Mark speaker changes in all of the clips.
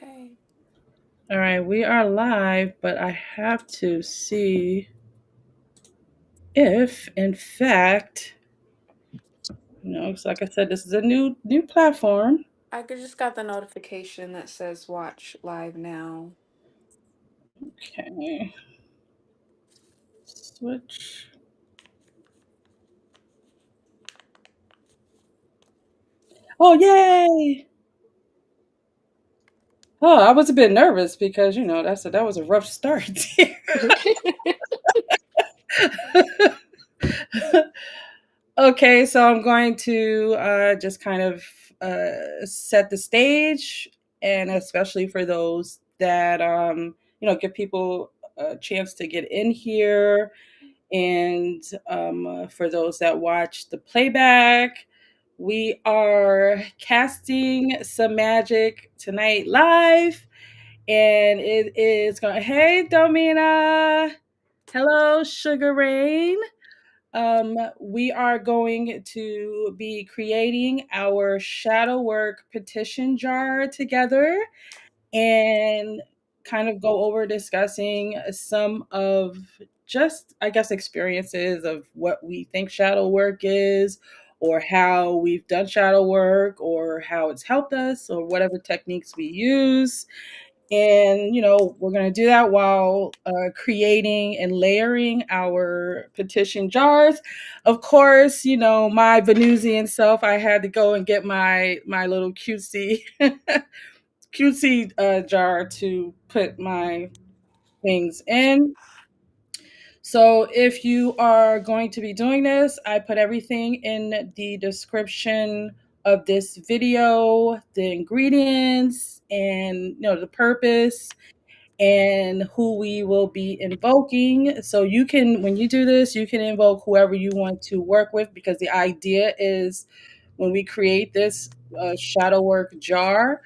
Speaker 1: Yay.
Speaker 2: All right, we are live, but I have to see if, in fact, it's like I said, this is a new platform.
Speaker 1: Just got the notification that says watch live now.
Speaker 2: Okay, switch. Oh, yay! Oh, I was a bit nervous because that was a rough start. Okay, so I'm going to just kind of set the stage, and especially for those that give people a chance to get in here, and for those that watch the playback, we are casting some magic tonight live, and it is going. Hey, Domina. Hello, Sugar Rain. We are going to be creating our shadow work petition jar together and kind of go over discussing some of just, I guess, experiences of what we think shadow work is, or how we've done shadow work, or how it's helped us, or whatever techniques we use. And we're going to do that while creating and layering our petition jars. Of course, my Venusian self, I had to go and get my little cutesy cutesy jar to put my things in. So if you are going to be doing this, I put everything in the description of this video, the ingredients, and the purpose, and who we will be invoking. So you can, when you do this, you can invoke whoever you want to work with, because the idea is when we create this shadow work jar,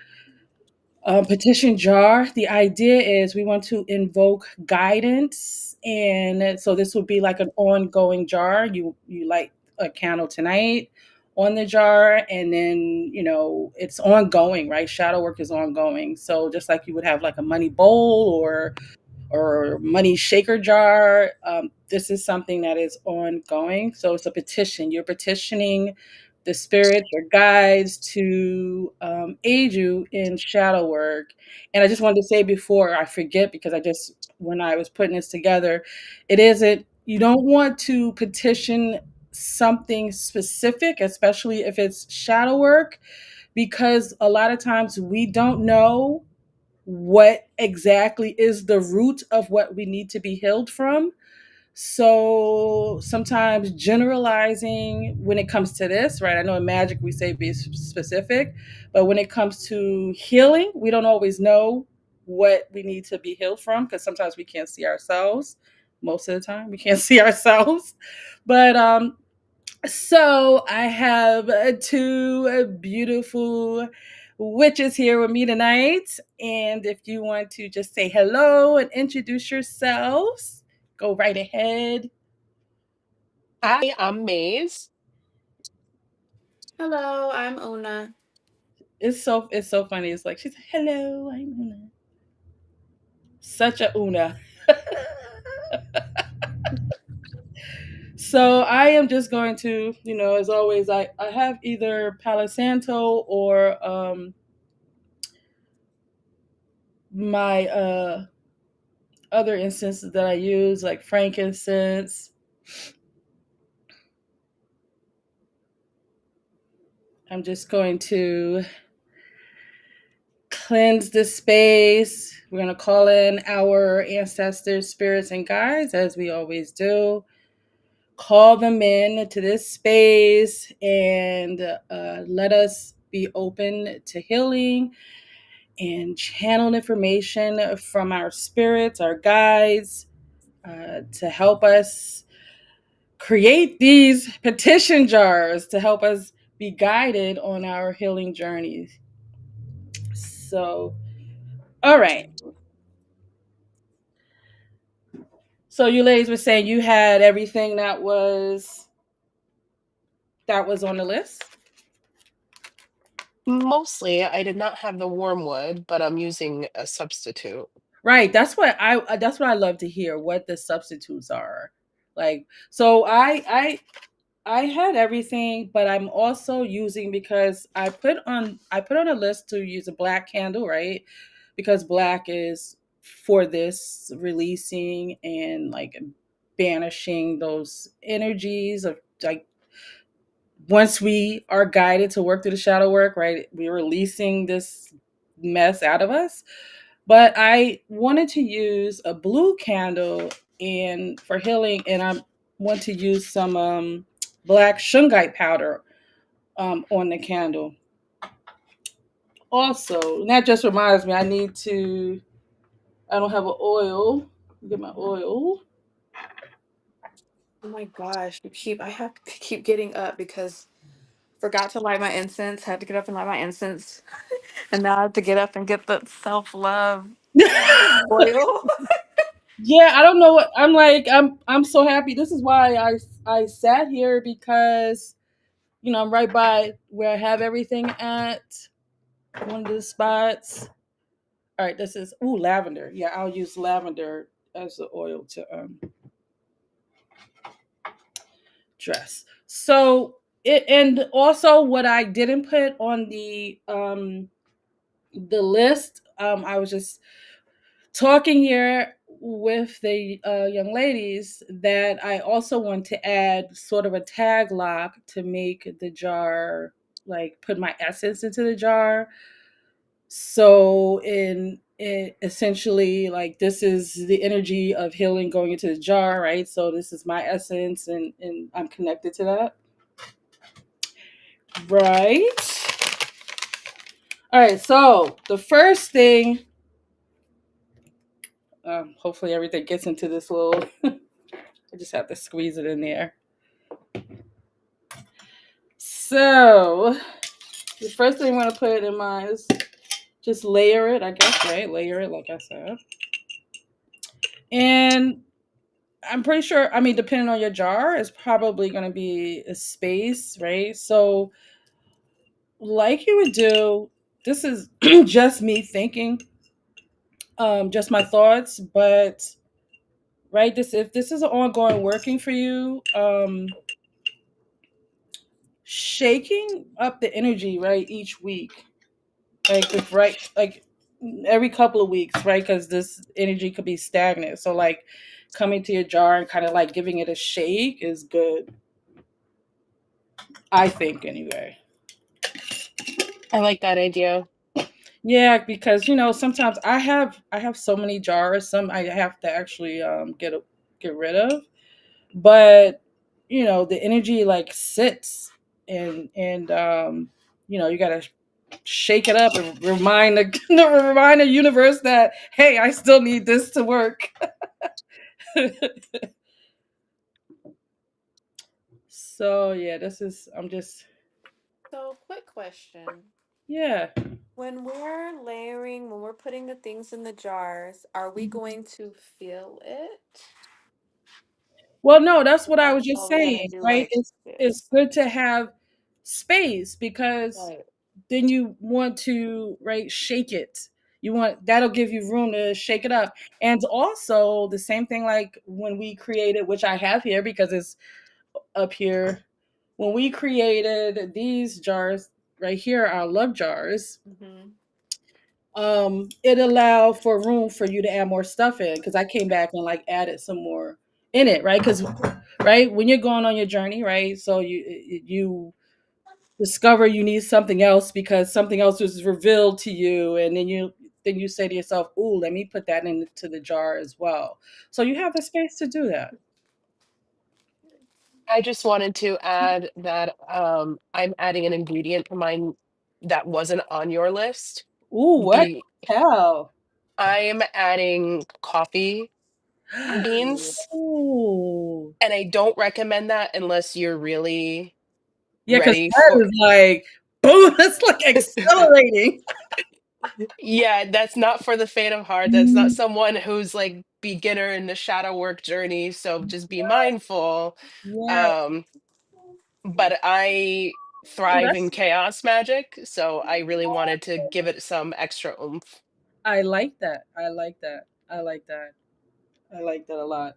Speaker 2: petition jar, the idea is we want to invoke guidance. And so this will be like an ongoing jar. You light a candle tonight on the jar, and then it's ongoing, right? Shadow work is ongoing. So just like you would have like a money bowl or money shaker jar. This is something that is ongoing. So it's a petition. You're petitioning the spirits or guides to aid you in shadow work. And I just wanted to say before I forget, because when I was putting this together, you don't want to petition something specific, especially if it's shadow work, because a lot of times we don't know what exactly is the root of what we need to be healed from. So sometimes generalizing when it comes to this, right? I know in magic we say be specific, but when it comes to healing, we don't always know what we need to be healed from, because sometimes we can't see ourselves. Most of the time, we can't see ourselves. But so I have two beautiful witches here with me tonight. And if you want to just say hello and introduce yourselves, go right ahead.
Speaker 3: Hi, I'm Maze.
Speaker 1: Hello, I'm Una.
Speaker 2: It's so funny. It's like she's hello, I'm Una. Such a Una. So I am just going to, as always, I have either Palo Santo or my other incenses that I use, like frankincense. I'm just going to cleanse the space. We're going to call in our ancestors, spirits, and guides, as we always do. Call them in to this space and let us be open to healing and channel information from our spirits, our guides, to help us create these petition jars to help us be guided on our healing journeys. So, all right. So you ladies were saying you had everything that was on the list.
Speaker 3: Mostly, I did not have the wormwood, but I'm using a substitute.
Speaker 2: Right. That's what I love to hear, what the substitutes are. Like, so I had everything, but I'm also using, because I put on a list to use a black candle, right? Because black is for this releasing and like banishing those energies of like, once we are guided to work through the shadow work, right? We're releasing this mess out of us. But I wanted to use a blue candle and for healing, and I want to use some black shungite powder on the candle. Also, and that just reminds me, I need to. I don't have an oil. Get my oil.
Speaker 1: Oh my gosh, I have to keep getting up because forgot to light my incense, had to get up and light my incense, and now I have to get up and get the self-love oil.
Speaker 2: Yeah, I don't know what I'm like. I'm so happy. This is why I sat here, because I'm right by where I have everything at, one of the spots. All right, this is lavender. Yeah, I'll use lavender as the oil to dress. So it, and also what I didn't put on the list, I was just talking here with the young ladies that I also want to add sort of a tag lock to make the jar, like put my essence into the jar. So in it essentially, like, this is the energy of healing going into the jar, right? So this is my essence, and I'm connected to that. Right. All right. So the first thing, hopefully everything gets into this little. I just have to squeeze it in there. So the first thing I'm gonna put in mine is just layer it, I guess, right? Layer it, like I said, and I'm pretty sure. I mean, depending on your jar, it's probably gonna be a space, right? So, like you would do. This is just me thinking, just my thoughts, but right, this if this is ongoing working for you, shaking up the energy, right, each week, like if right, like every couple of weeks, right, because this energy could be stagnant. So like coming to your jar and kind of like giving it a shake is good, I think, anyway.
Speaker 3: I like that idea.
Speaker 2: Yeah, because sometimes I have so many jars, some I have to actually get rid of, but the energy like sits, and you gotta shake it up and remind the remind the universe that, hey, I still need this to work. So yeah, this is I'm just
Speaker 1: So, quick question.
Speaker 2: yeah.
Speaker 1: When we're putting the things in the jars, are we going to feel it?
Speaker 2: Well, no, that's what I
Speaker 1: Or
Speaker 2: was just
Speaker 1: are we gonna
Speaker 2: saying,
Speaker 1: do
Speaker 2: right?
Speaker 1: like
Speaker 2: It's
Speaker 1: this?
Speaker 2: good to have space, because
Speaker 1: Right.
Speaker 2: then you want to, right, shake it. You want That'll give you room to shake it up. And also the same thing like when we created, which I have here because it's up here, when we created these jars right here, our love jars,
Speaker 1: Mm-hmm.
Speaker 2: it allowed for room for you to add more stuff in, because I came back and like added some more in it, right? Because right when you're going on your journey, right, so you discover you need something else because something else was revealed to you, and then you say to yourself, "Ooh, let me put that into the jar as well." So you have the space to do that.
Speaker 3: I just wanted to add that I'm adding an ingredient to mine that wasn't on your list.
Speaker 2: Ooh, what?
Speaker 3: Be
Speaker 2: Hell.
Speaker 3: I am adding coffee beans,
Speaker 2: Ooh.
Speaker 3: and I don't recommend that unless you're really
Speaker 2: Yeah, because
Speaker 3: ready
Speaker 2: that
Speaker 3: for
Speaker 2: is like boom, that's like accelerating.
Speaker 3: Yeah, that's not for the faint of heart. That's not someone who's like beginner in the shadow work journey, so just be mindful.
Speaker 2: Yeah.
Speaker 3: Um, but I
Speaker 2: Oh,
Speaker 3: thrive in
Speaker 2: that's
Speaker 3: chaos magic, so I really wanted to give it some extra oomph.
Speaker 2: I like that. I like that. I like that. I like that a lot.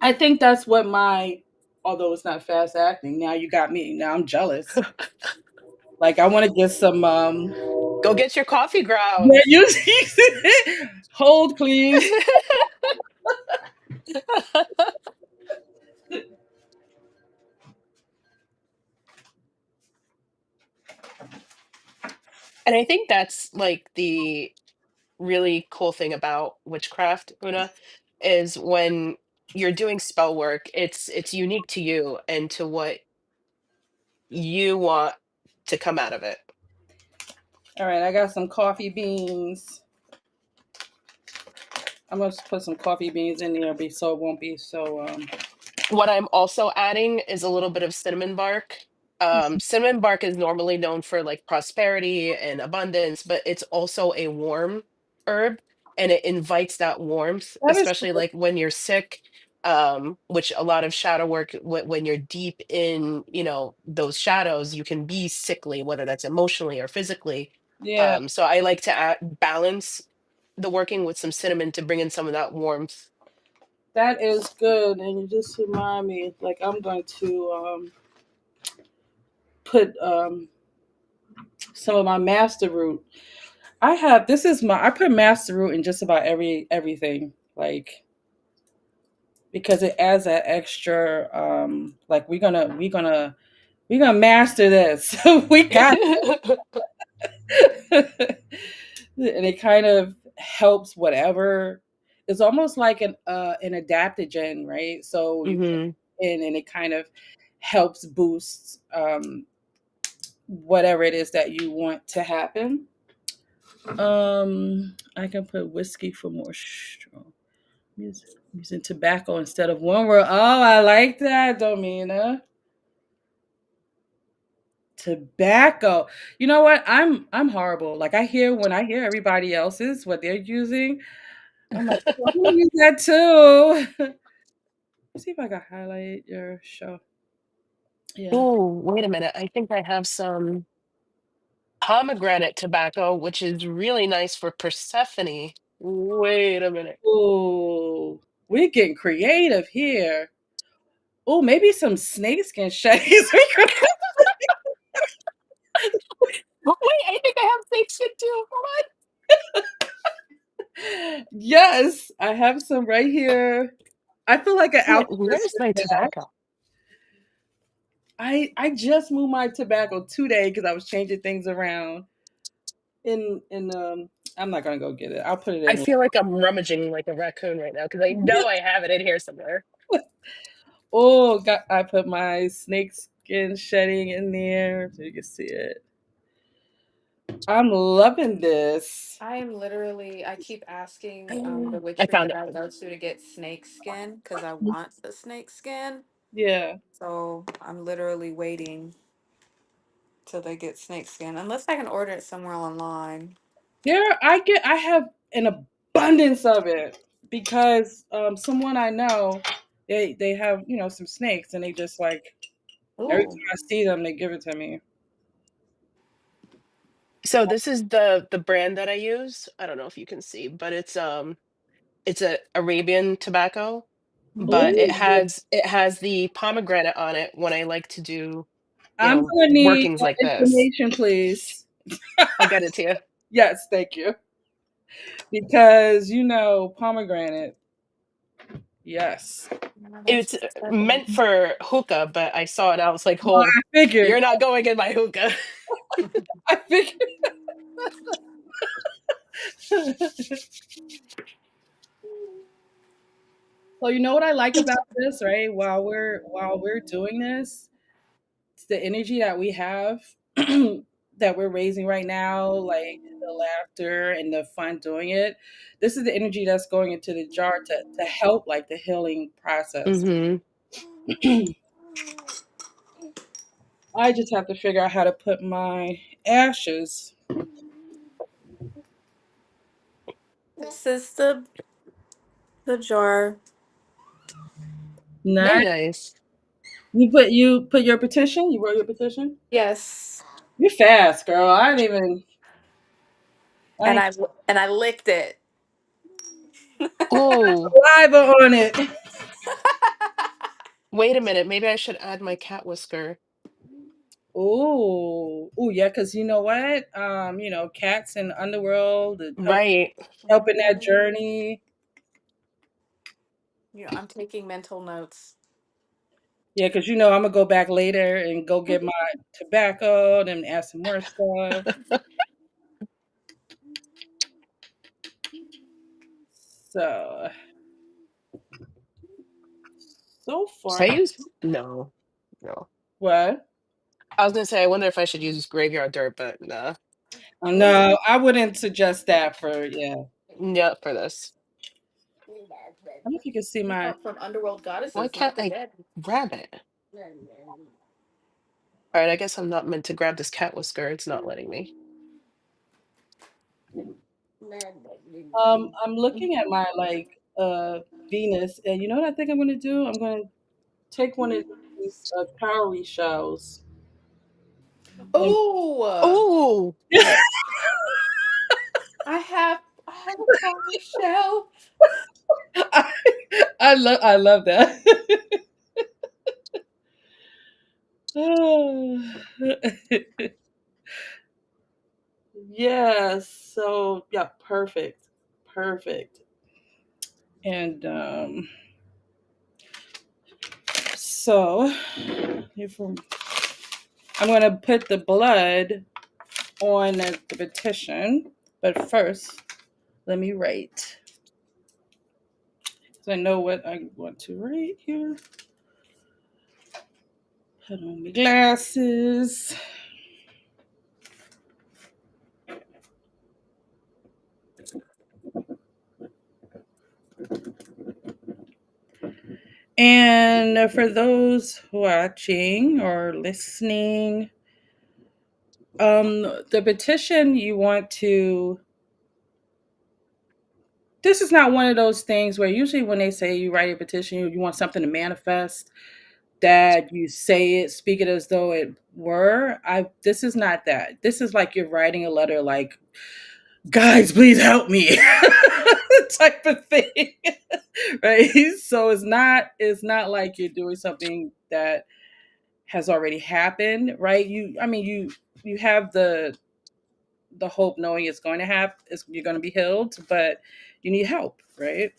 Speaker 2: I think that's what my although it's not fast acting, now you got me. Now I'm jealous. Like I want to get some
Speaker 3: Go get your coffee
Speaker 2: yeah,
Speaker 3: grounds.
Speaker 2: you hold please.
Speaker 3: And I think that's like the really cool thing about witchcraft, Una, is when you're doing spell work, it's unique to you and to what you want to come out of it.
Speaker 2: All right, I got some coffee beans. I'm gonna put some coffee beans in there so it won't be so
Speaker 3: What I'm also adding is a little bit of cinnamon bark. Cinnamon bark is normally known for like prosperity and abundance, but it's also a warm herb and it invites that warmth,
Speaker 2: that is
Speaker 3: especially like when you're sick. Which a lot of shadow work, when you're deep in, those shadows, you can be sickly, whether that's emotionally or physically.
Speaker 2: yeah,
Speaker 3: So I like to balance the working with some cinnamon to bring in some of that warmth.
Speaker 2: that is good. And you just remind me, like I'm going to put some of my master root. I have this is my I put master root in just about everything, like because it adds that extra like we're gonna master this. We got it. And it kind of helps whatever. It's almost like an adaptogen, right? So you put
Speaker 3: Hmm.
Speaker 2: it in and it kind of helps boost whatever it is that you want to happen. I can put whiskey for more strong. Using tobacco instead of wormwood. Oh, I like that, Domina. Tobacco. You know what? I'm horrible. Like when I hear everybody else's what they're using, I'm like, oh, I'm gonna use that too. Let's see if I can highlight your show. Yeah.
Speaker 3: Oh, wait a minute. I think I have some pomegranate tobacco, which is really nice for Persephone. Wait a minute.
Speaker 2: Oh, we're getting creative here. Oh, maybe some snakeskin shades. We could
Speaker 3: Oh, wait, I think I have snakeskin too. Hold
Speaker 2: yes, I have some right here. I feel like an
Speaker 3: on.
Speaker 2: alchemist
Speaker 3: Where's my
Speaker 2: now.
Speaker 3: tobacco?
Speaker 2: I just moved my tobacco today because I was changing things around. In I'm not gonna go get it. I'll put it
Speaker 3: I
Speaker 2: in.
Speaker 3: feel like I'm rummaging like a raccoon right now because I know I have it in here somewhere.
Speaker 2: Oh, I put my snakeskin shedding in there so you can see it. I'm loving this.
Speaker 1: I keep asking the
Speaker 3: I
Speaker 1: witchery
Speaker 3: found
Speaker 1: that
Speaker 3: it.
Speaker 1: I go to get snake skin because I want the snake skin.
Speaker 2: Yeah.
Speaker 1: So I'm literally waiting till they get snake skin, unless I can order it somewhere online.
Speaker 2: I have an abundance of it because someone I know they have, some snakes and they just like every
Speaker 1: Ooh.
Speaker 2: time I see them they give it to me.
Speaker 3: So this is the brand that I use. I don't know if you can see, but it's a Arabian tobacco, but it
Speaker 2: Ooh.
Speaker 3: has it has the pomegranate on it when I like to do,
Speaker 2: I'm gonna need
Speaker 3: workings like this.
Speaker 2: information, please.
Speaker 3: I'll get it to you.
Speaker 2: Yes, thank you. Because pomegranate. Yes.
Speaker 1: Yeah, that's
Speaker 3: It's meant for hookah, but I saw it. I was like,
Speaker 2: Well,
Speaker 3: "Oh,
Speaker 2: I figured.
Speaker 3: you're not going in my hookah."
Speaker 2: I figured. So you know what I like about this, right? While we're doing this, it's the energy that we have that we're raising right now, like the laughter and the fun doing it. This is the energy that's going into the jar to help like the healing process.
Speaker 3: Hmm.
Speaker 2: I just have to figure out how to put my ashes.
Speaker 1: This is the jar.
Speaker 3: Very
Speaker 2: Nice.
Speaker 3: nice.
Speaker 2: You put your petition? You wrote your petition?
Speaker 1: Yes.
Speaker 2: You're fast, girl. I didn't even I
Speaker 1: And
Speaker 2: ain't
Speaker 1: I and I licked it.
Speaker 3: Oh,
Speaker 2: saliva on it.
Speaker 3: wait a minute. Maybe I should add my cat whisker.
Speaker 2: Oh, yeah, because you know what? Cats in the underworld,
Speaker 3: Right.
Speaker 2: helping that
Speaker 1: Mhm.
Speaker 2: journey.
Speaker 1: I'm taking mental notes.
Speaker 2: Yeah, because I'm gonna go back later and go get my tobacco and add some more stuff. So so
Speaker 3: Should
Speaker 2: far,
Speaker 3: I use? No. No.
Speaker 2: what?
Speaker 3: I was gonna say I wonder if I should use graveyard dirt, but nah.
Speaker 2: No, I wouldn't suggest that for yeah.
Speaker 3: Yeah, for this.
Speaker 2: I don't know if you can see my.
Speaker 1: From underworld
Speaker 3: Why
Speaker 1: goddesses,
Speaker 3: can't
Speaker 1: not the
Speaker 3: I
Speaker 1: dead.
Speaker 3: grab it? All right, I guess I'm not meant to grab this cat whisker. It's not letting me.
Speaker 2: I'm looking at my Venus, and you know what I think I'm gonna do? I'm gonna take one of these cowrie shells. And
Speaker 1: Oh,
Speaker 3: Oh,
Speaker 1: I have a cowrie shell.
Speaker 2: I love that. Yes. So yeah, perfect, perfect. And so if I'm gonna put the blood on the petition, but first let me write. So I know what I want to write here. Put on my glasses. And for those watching or listening, the petition you want to. This is not one of those things where usually when they say you write a petition, you want something to manifest, that you say it, speak it as though it were. This is not that. This is like you're writing a letter like, guys, please help me type of thing. Right? So it's not like you're doing something that has already happened, right? You have the hope knowing it's going to happen, you're going to be healed, but you need help, right?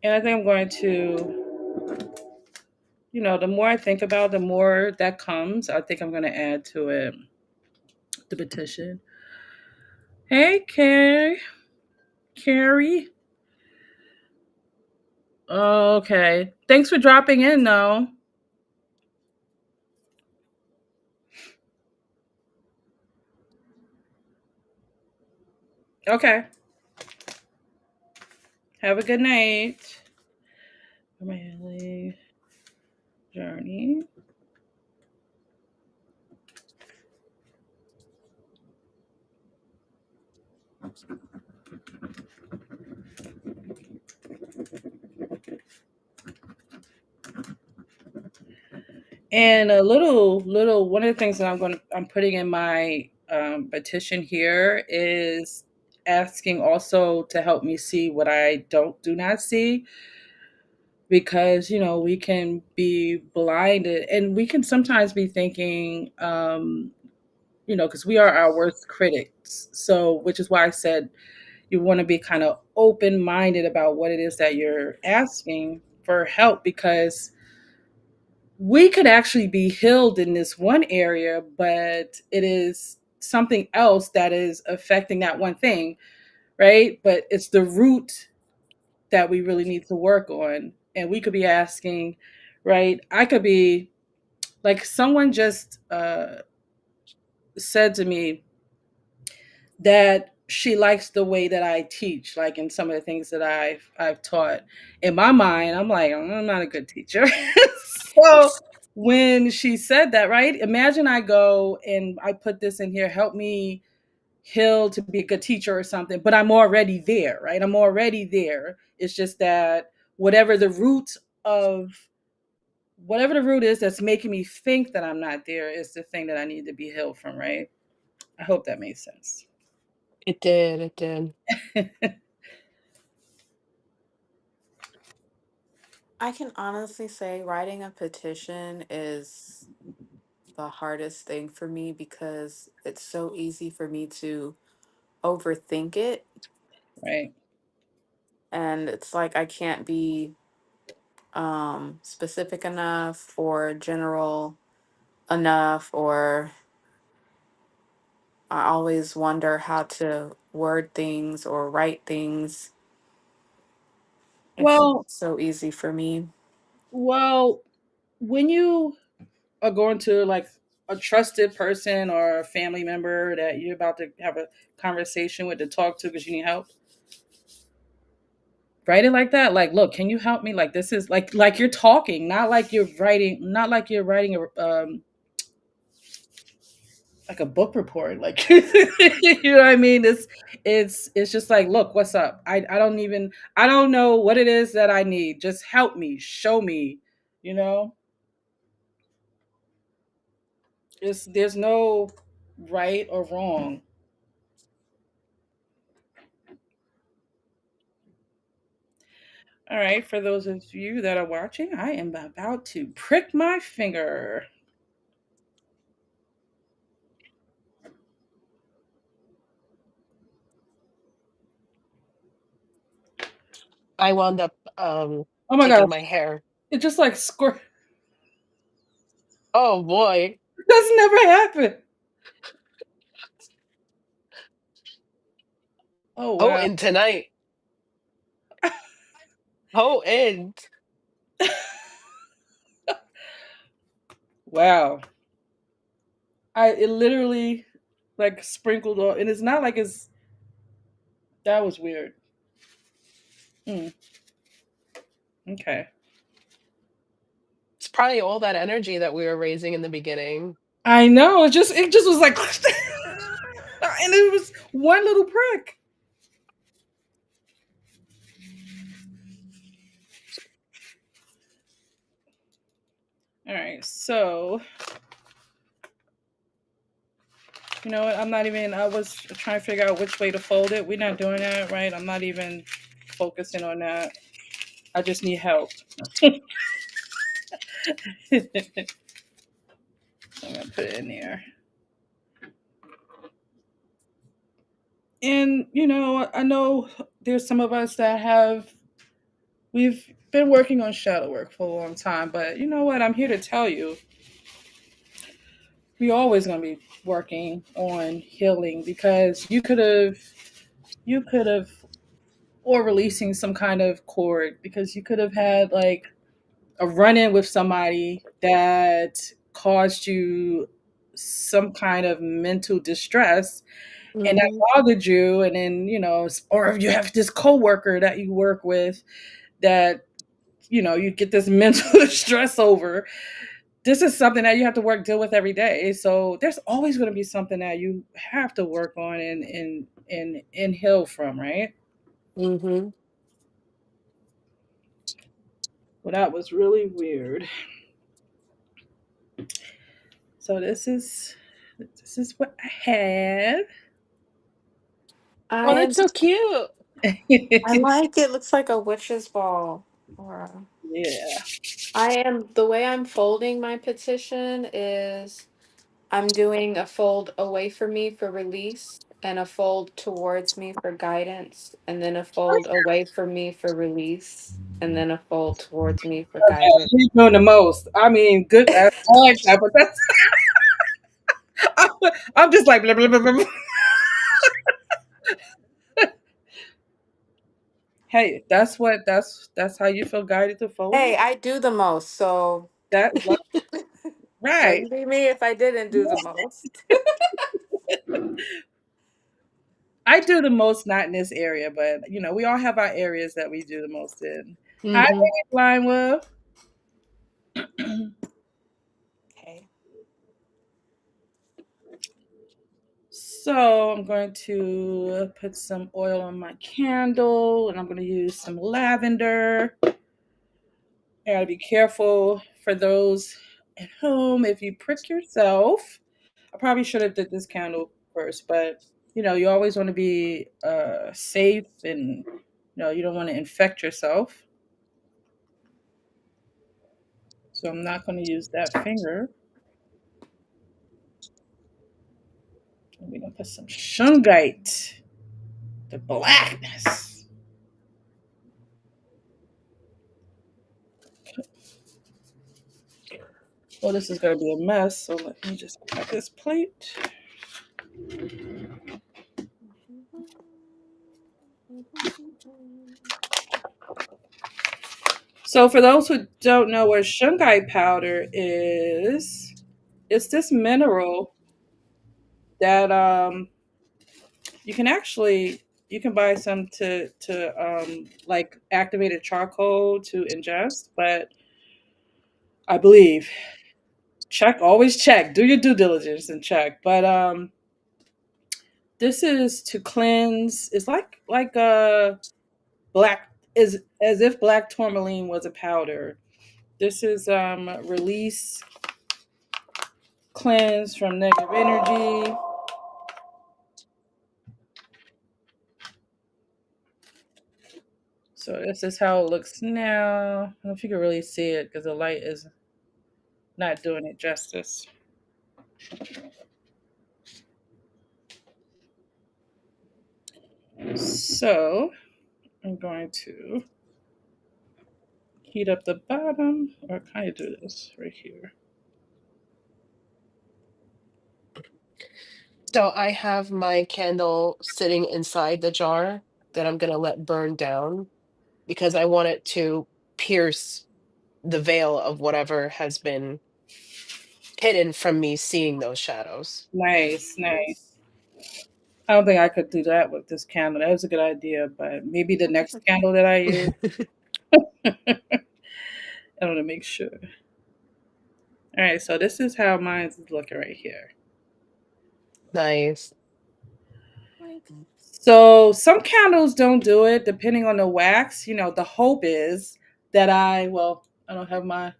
Speaker 2: And I think I'm going to, the more I think about, the more that comes. I think I'm going to add to it the petition. Hey, Carrie. Okay. Thanks for dropping in, though. Okay. Have a good night. Family journey. And a little one of the things that I'm putting in my petition here is asking also to help me see what I do not see, because we can be blinded and we can sometimes be thinking because we are our worst critics, so which is why I said you want to be kind of open minded about what it is that you're asking for help, because we could actually be healed in this one area, but it is something else that is affecting that one thing, right? But it's the root that we really need to work on. And we could be asking, right? I could be like, someone just said to me that she likes the way that I teach, like in some of the things that I've taught. In my mind, I'm like, I'm not a good teacher. Well, when she said that, right? Imagine I go and I put this in here, help me heal to be a good teacher or something, but I'm already there, right? I'm already there. It's just that whatever the root of whatever the root is that's making me think that I'm not there is the thing that I need to be healed from, right? I hope that made sense.
Speaker 3: It did, it did.
Speaker 1: I can honestly say writing a petition is the hardest thing for me because it's so easy for me to overthink it.
Speaker 2: Right.
Speaker 1: And it's like I can't be specific enough or general enough, or I always wonder how to word things or write things. It's
Speaker 2: Well,
Speaker 1: so easy for me.
Speaker 2: well, when you are going to like a trusted person or a family member that you're about to have a conversation with to talk to because you need help, write it like that. Like, look, can you help me? Like, this is like you're talking, not like you're writing, not like you're writing a like a book report. Like, you know what I mean? It's just like, look, what's up? I don't even I don't know what it is that I need. Just help me, show me. You know, there's no right or wrong. All right, for those of you that are watching, I am about to prick my finger.
Speaker 3: I wound up
Speaker 2: Oh my
Speaker 3: taking
Speaker 2: gosh,
Speaker 3: my hair.
Speaker 2: it just like squirt.
Speaker 3: Oh boy.
Speaker 2: That's never happened. Oh
Speaker 3: Oh,
Speaker 2: wow.
Speaker 3: and tonight. Oh, and
Speaker 2: Wow. I it literally like sprinkled on, and it's not like it's that was weird. Mm, okay.
Speaker 3: it's probably all that energy that we were raising in the beginning.
Speaker 2: I know. It just was like, and it was one little prick. All right. So you know what? I'm not even. I was trying to figure out which way to fold it. We're not doing that, right? I'm not even focusing on that. I just need help. I'm gonna put it in there. And I know there's some of us that we've been working on shadow work for a long time, but you know what? I'm here to tell you, we always gonna be working on healing because you could have or releasing some kind of cord because you could have had like a run-in with somebody that caused you some kind of mental distress and that
Speaker 3: Hmm.
Speaker 2: bothered you, and then or you have this coworker that you work with that you get this mental distress over. This is something that you have to deal with every day, so there's always going to be something that you have to work on and heal from, right?
Speaker 3: Hmm.
Speaker 2: Well, that was really weird. So this is what I
Speaker 1: I
Speaker 3: Oh,
Speaker 1: am.
Speaker 3: that's so cute.
Speaker 1: I
Speaker 2: have.
Speaker 1: like it. Looks like a witch's ball. Or
Speaker 2: Yeah.
Speaker 1: I am the way I'm folding my petition is I'm doing a fold away from me for release and a fold towards me for guidance and then a fold away from me for release and then a fold towards me for guidance.
Speaker 2: She's doing the most. I mean, good. I like that, but that's. I'm just like blah, blah, blah, blah. Hey, that's how you feel guided to fold
Speaker 1: Hey,
Speaker 2: it.
Speaker 1: I do the most, so
Speaker 2: That right.
Speaker 1: wouldn't be me if I didn't do the most.
Speaker 2: I do the most, not in this area, but we all have our areas that we do the most in. Hi,
Speaker 3: Hmm.
Speaker 2: Blind Wolf. So I'm going to put some oil on my candle, and I'm going to use some lavender. I gotta be careful for those at home. If you prick yourself, I probably should have did this candle first, but you always want to be safe, and you don't want to infect yourself. So I'm not going to use that finger. We're gonna put some shungite, the blackness. Well, this is gonna be a mess, so let me just cut this plate. So for those who don't know what shungite powder is, it's this mineral that you can actually you can buy some to like activated charcoal to ingest, but I believe always check, do your due diligence and check. But this is to cleanse. It's like black is as if black tourmaline was a powder. This is release, cleanse from negative energy. So this is how it looks now. I don't know if you can really see it because the light is not doing it justice. So I'm going to heat up the bottom, or kind of do this right here.
Speaker 3: So I have my candle sitting inside the jar that I'm going to let burn down because I want it to pierce the veil of whatever has been hidden from me seeing those shadows.
Speaker 2: Nice, nice. I don't think I could do that with this candle. That was a good idea, but maybe the next candle that I use, I want to make sure. All right, so this is how mine is looking right here.
Speaker 3: Nice.
Speaker 2: So some candles don't do it depending on the wax. The hope is that I don't have my,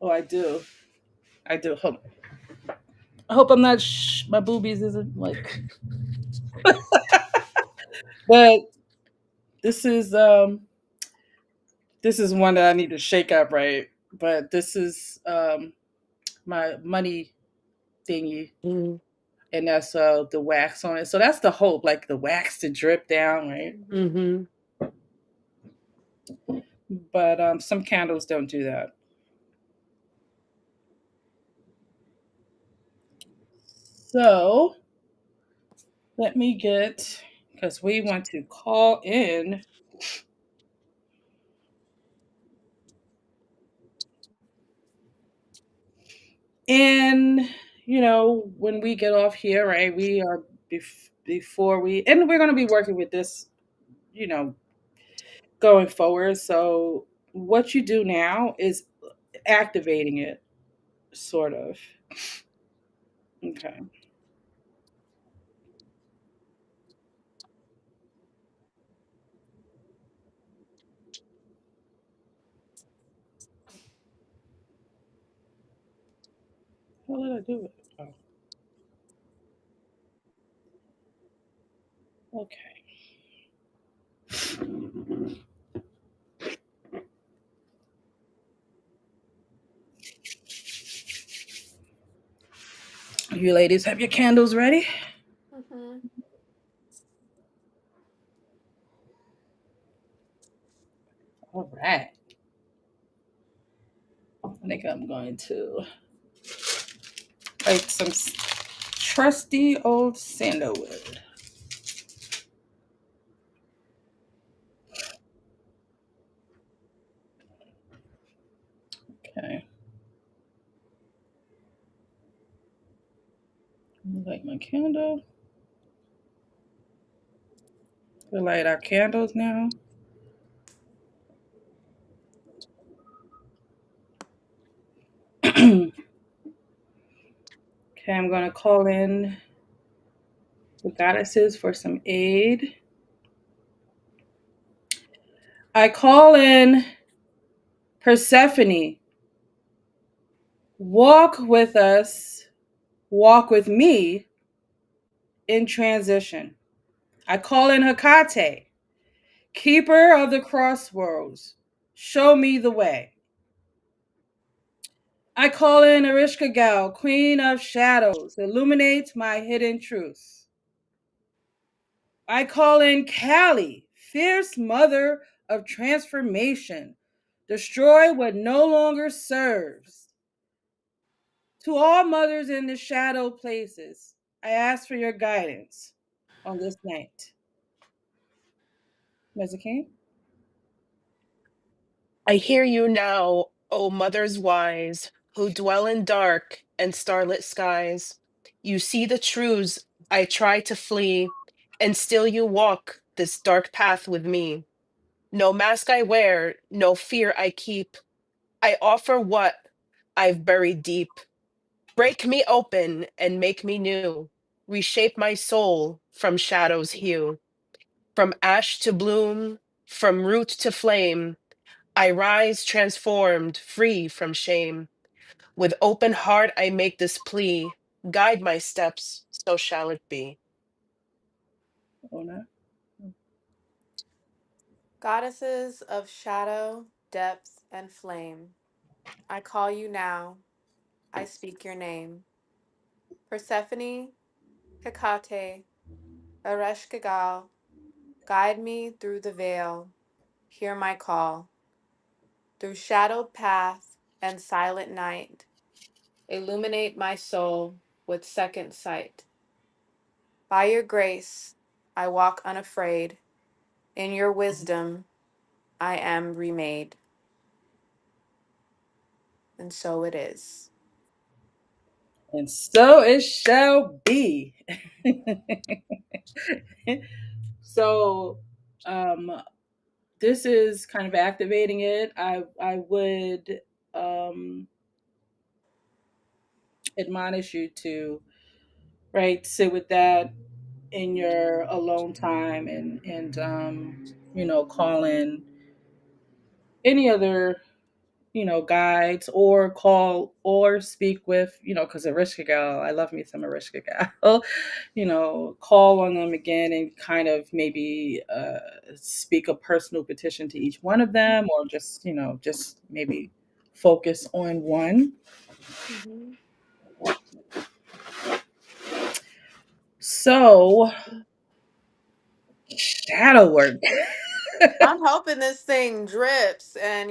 Speaker 2: oh, I do. I do. I hope I'm not, my boobies isn't like, but this is, um, this is one that I need to shake up, right? But this is, my money thingy,
Speaker 3: Mm-hmm.
Speaker 2: and that's the wax on it. So that's the hope, like the wax to drip down, right?
Speaker 3: Mm-hmm.
Speaker 2: But some candles don't do that. So let me get, because we want to call in. And, when we get off here, right, we are before and we're going to be working with this, you know, going forward. So what you do now is activating it, sort of. Okay. How did I do it? Oh, okay. You ladies have your candles ready?
Speaker 1: Mm-hmm.
Speaker 2: All right. I think I'm going to light some trusty old sandalwood. Okay. Light my candle. We light our candles now. Okay, I'm going to call in to goddesses for some aid. I call in Persephone. Walk with us, walk with me in transition. I call in Hecate, keeper of the crossroads. Show me the way. I call in Ereshkigal, queen of shadows. Illuminate my hidden truths. I call in Kali, fierce mother of transformation. Destroy what no longer serves. To all mothers in the shadow places, I ask for your guidance on this night. Mezzakine?
Speaker 3: I hear you now, O mothers wise, who dwell in dark and starlit skies. You see the truths I try to flee, and still you walk this dark path with me. No mask I wear, no fear I keep. I offer what I've buried deep. Break me open and make me new. Reshape my soul from shadow's hue. From ash to bloom, from root to flame, I rise transformed, free from shame. With open heart, I make this plea. Guide my steps, so shall it be.
Speaker 2: Ona?
Speaker 1: Goddesses of shadow, depth, and flame, I call you now, I speak your name. Persephone, Hecate, Ereshkigal, guide me through the veil, hear my call. Through shadowed path and silent night, illuminate my soul with second sight. By your grace, I walk unafraid. In your wisdom, I am remade. And so it is.
Speaker 2: And so it shall be. So, um, this is kind of activating it. I would um, admonish you to sit with that in your alone time, and call in any other guides, or call or speak with, because Ereshkigal, I love me some Ereshkigal, call on them again and kind of maybe speak a personal petition to each one of them, or just maybe focus on one.
Speaker 1: Mhm.
Speaker 2: So, shadow work.
Speaker 1: I'm hoping this thing drips and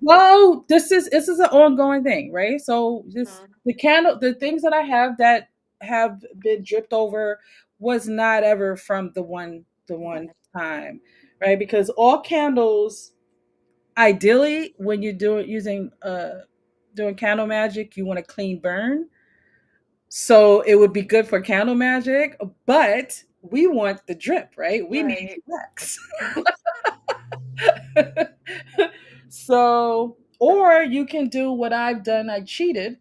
Speaker 2: Well, this is an ongoing thing, right? So just
Speaker 1: mhm.
Speaker 2: the things that I have that have been dripped over was not ever from the one
Speaker 1: Right.
Speaker 2: time, right? Because all candles, ideally, when you're doing candle magic, you want a clean burn. So it would be good for candle magic, but we want the drip, right? We need
Speaker 1: Right.
Speaker 2: the wax. So, or you can do what I've done. I cheated.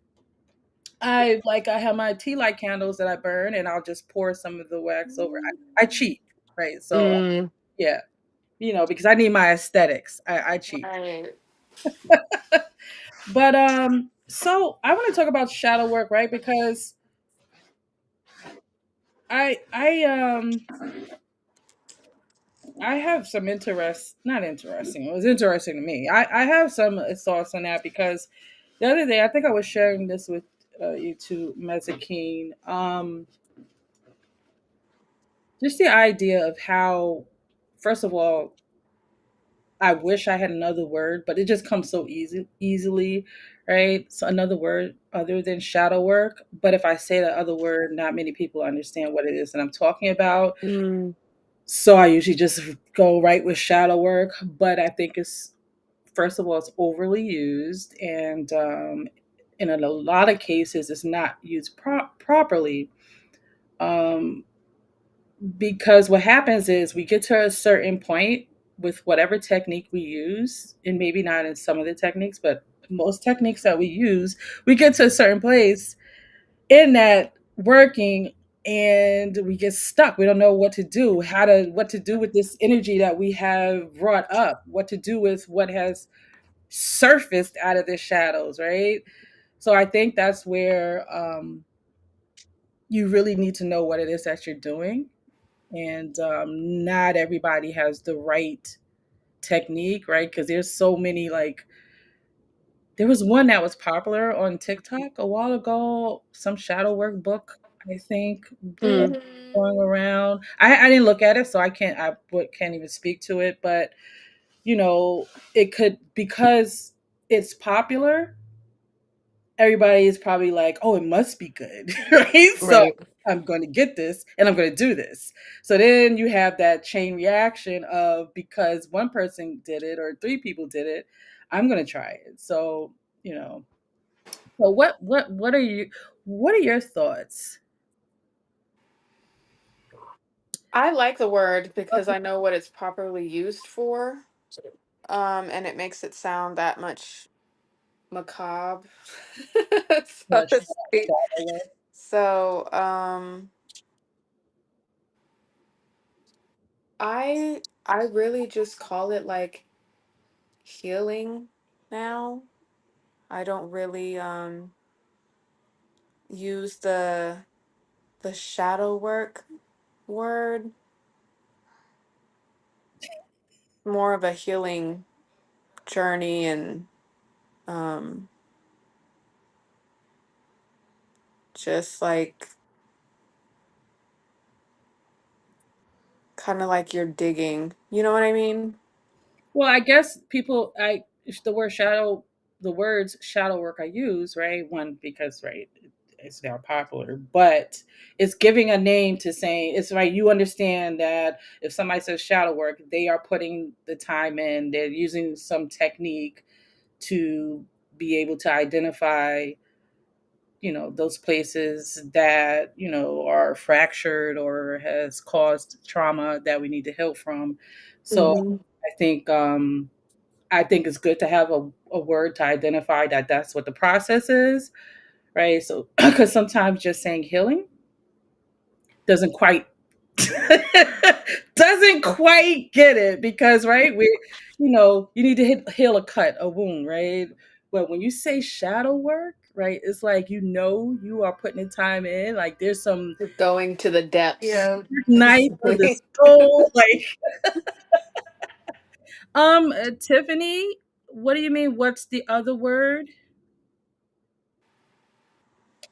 Speaker 2: I have my tea light candles that I burn, and I'll just pour some of the wax over. I cheat, right? So
Speaker 3: Mm,
Speaker 2: yeah, because I need my aesthetics. I cheat.
Speaker 1: Right.
Speaker 2: But so I want to talk about shadow work, right? Because I have some not interesting. It was interesting to me. I have some thoughts on that, because the other day, I think I was sharing this with you too, Mezzakine. Just the idea of how, first of all, I wish I had another word, but it just comes so easily, right? So another word other than shadow work. But if I say that other word, not many people understand what it is that I'm talking about.
Speaker 3: mm,
Speaker 2: So I usually just go right with shadow work. But I think it's, first of all, it's overly used, and in a lot of cases, it's not used properly. Um, because what happens is we get to a certain point with whatever technique we use, and maybe not in some of the techniques, but most techniques that we use, we get to a certain place in that working. and we get stuck. We don't know what to do, what to do with this energy that we have brought up, what to do with what has surfaced out of the shadows, right? So I think that's where you really need to know what it is that you're doing. And not everybody has the right technique, right? Because there's so many, like, there was one that was popular on TikTok a while ago, some shadow work book, I think, book
Speaker 3: Mm,
Speaker 2: going
Speaker 1: Mhm.
Speaker 2: around. I didn't look at it, so can't even speak to it. But you know, it could, because it's popular, everybody is probably like, oh, it must be good, right? So
Speaker 3: right.
Speaker 2: I'm going to get this and I'm going to do this. So then you have that chain reaction of, because one person did it or three people did it, I'm going to try it. So, you know, so what are your thoughts?
Speaker 1: I like the word because I know what it's properly used for. And it makes it sound that much macabre, so
Speaker 2: Uh,
Speaker 1: to speak.
Speaker 2: shadow work?
Speaker 1: So, I really just call it like healing now. I don't really use the shadow work word. More of a healing journey and um just like kind of like you're digging. You know what I mean?
Speaker 2: Well, I guess people, the word shadow, the words shadow work I use, right? One, because, right, it's now popular, but it's giving a name to saying, it's right. You understand that if somebody says shadow work, they are putting the time in, they're using some technique to be able to identify, those places that, are fractured or has caused trauma that we need to heal from. So
Speaker 1: Hmm.
Speaker 2: I think, it's good to have a word to identify that that's what the process is, right? So, because sometimes just saying healing doesn't quite doesn't quite get it, because, right, you need to heal a cut, a wound, right? But when you say shadow work, right, it's like, you are putting the time in, like there's some
Speaker 1: Going to the depths,
Speaker 3: Yeah.
Speaker 2: night of the
Speaker 1: basically.
Speaker 2: soul, like, Tiffany, what do you mean? What's the other word?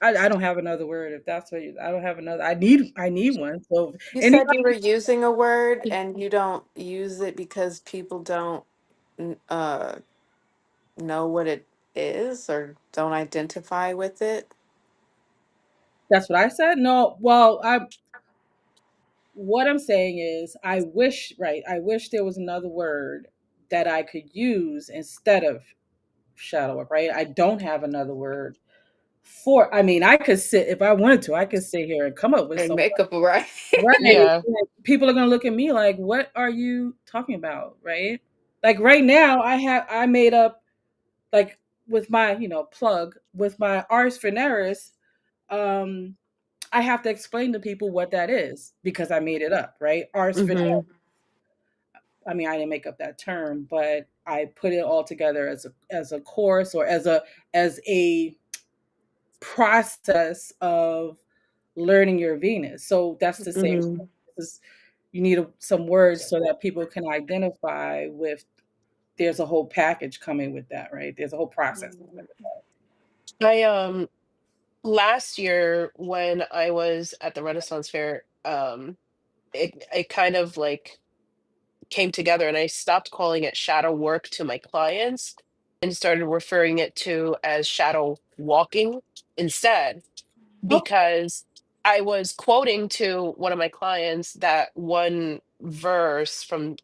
Speaker 2: I don't have another word. If that's what I don't have another. I need one. So
Speaker 1: You
Speaker 2: anybody,
Speaker 1: said you were using a word and you don't use it because people don't n- uh know what it is or don't identify with it.
Speaker 2: that's what I said. No, well, what I'm saying is, I wish there was another word that I could use instead of shadow work. Right, I don't have another word for. I mean, I could sit if I wanted to. I could sit here and come up with
Speaker 1: And
Speaker 2: some.
Speaker 1: makeup, right?
Speaker 2: Right.
Speaker 3: Yeah.
Speaker 2: People are gonna look at me like, what are you talking about? Right. Like right now, I made up, like, with my, plug with my Ars Veneris, um, I have to explain to people what that is because I made it up, right? Ars Veneris.
Speaker 3: Hmm.
Speaker 2: I mean, I didn't make up that term, but I put it all together as a course, or as a process of learning your Venus. So that's the same.
Speaker 3: Hmm.
Speaker 2: You need some words so that people can identify with. There's a whole package coming with that, right? There's a whole process.
Speaker 3: I last year when I was at the Renaissance Fair, it kind of like came together and I stopped calling it shadow work to my clients and started referring it to as shadow walking instead,
Speaker 2: Okay.
Speaker 3: because I was quoting to one of my clients that one verse from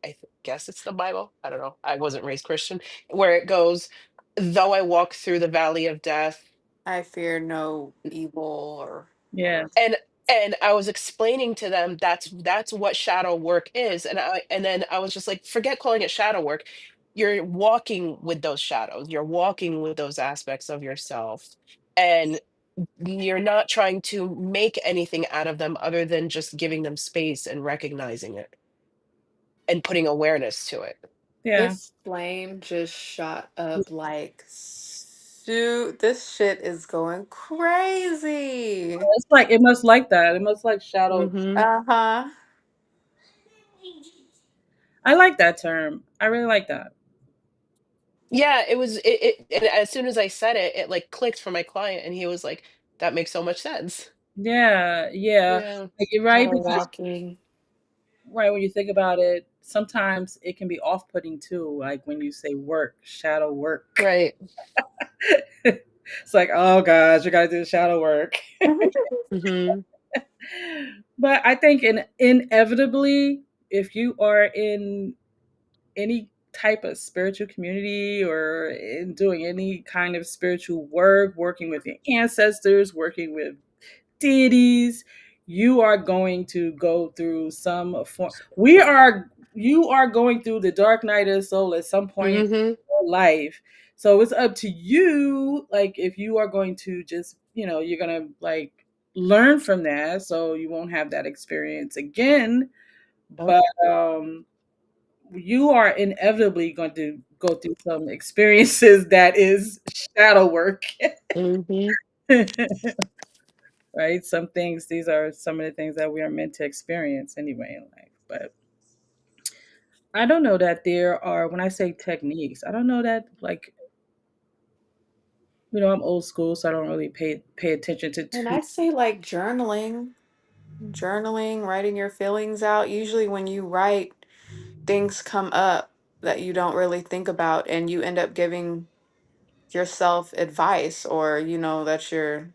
Speaker 3: guess it's the Bible. I don't know. I wasn't raised Christian, where it goes, "Though I walk through the valley of death."
Speaker 1: I fear no evil or whatever.
Speaker 2: Yes.
Speaker 3: And I was explaining to them that's what shadow work is, and then I was just like, forget calling it shadow work. You're walking with those shadows. You're walking with those aspects of yourself, you're not trying to make anything out of them other than just giving them space and recognizing it and putting awareness to it.
Speaker 2: Yeah.
Speaker 1: This flame just shot up like this shit is going crazy.
Speaker 2: It's like it must like that. It must like shadow.
Speaker 3: Hmm.
Speaker 1: Uh-huh.
Speaker 2: I like that term. I really like that.
Speaker 3: Yeah, and as soon as I said it, it like clicked for my client, and he was like, "That makes so much sense."
Speaker 2: Yeah, yeah.
Speaker 3: Yeah.
Speaker 2: Like, you're right,
Speaker 1: Shadow
Speaker 2: because
Speaker 1: walking.
Speaker 2: right when you think about it, sometimes it can be off-putting too. Like when you say work, shadow work.
Speaker 3: Right.
Speaker 2: It's like, oh gosh, you gotta do the shadow work.
Speaker 3: Hmm.
Speaker 2: But I think inevitably, if you are in any type of spiritual community or in doing any kind of spiritual work, working with your ancestors, working with deities, you are going to go through some form. You are going through the dark night of the soul at some point in
Speaker 3: Hmm.
Speaker 2: your life. So it's up to you, like if you are going to just, you're gonna like learn from that so you won't have that experience again.
Speaker 3: Yep.
Speaker 2: But you are inevitably going to go through some experiences that is shadow work.
Speaker 3: Hmm.
Speaker 2: Right? Some things, these are some of the things that we are meant to experience anyway in life. But I don't know that there are, when I say techniques, I don't know that, like, I'm old school, so I don't really pay attention to
Speaker 1: And
Speaker 2: too.
Speaker 1: I'd say like journaling. Journaling, writing your feelings out. Usually when you write, things come up that you don't really think about and you end up giving yourself advice, or that's your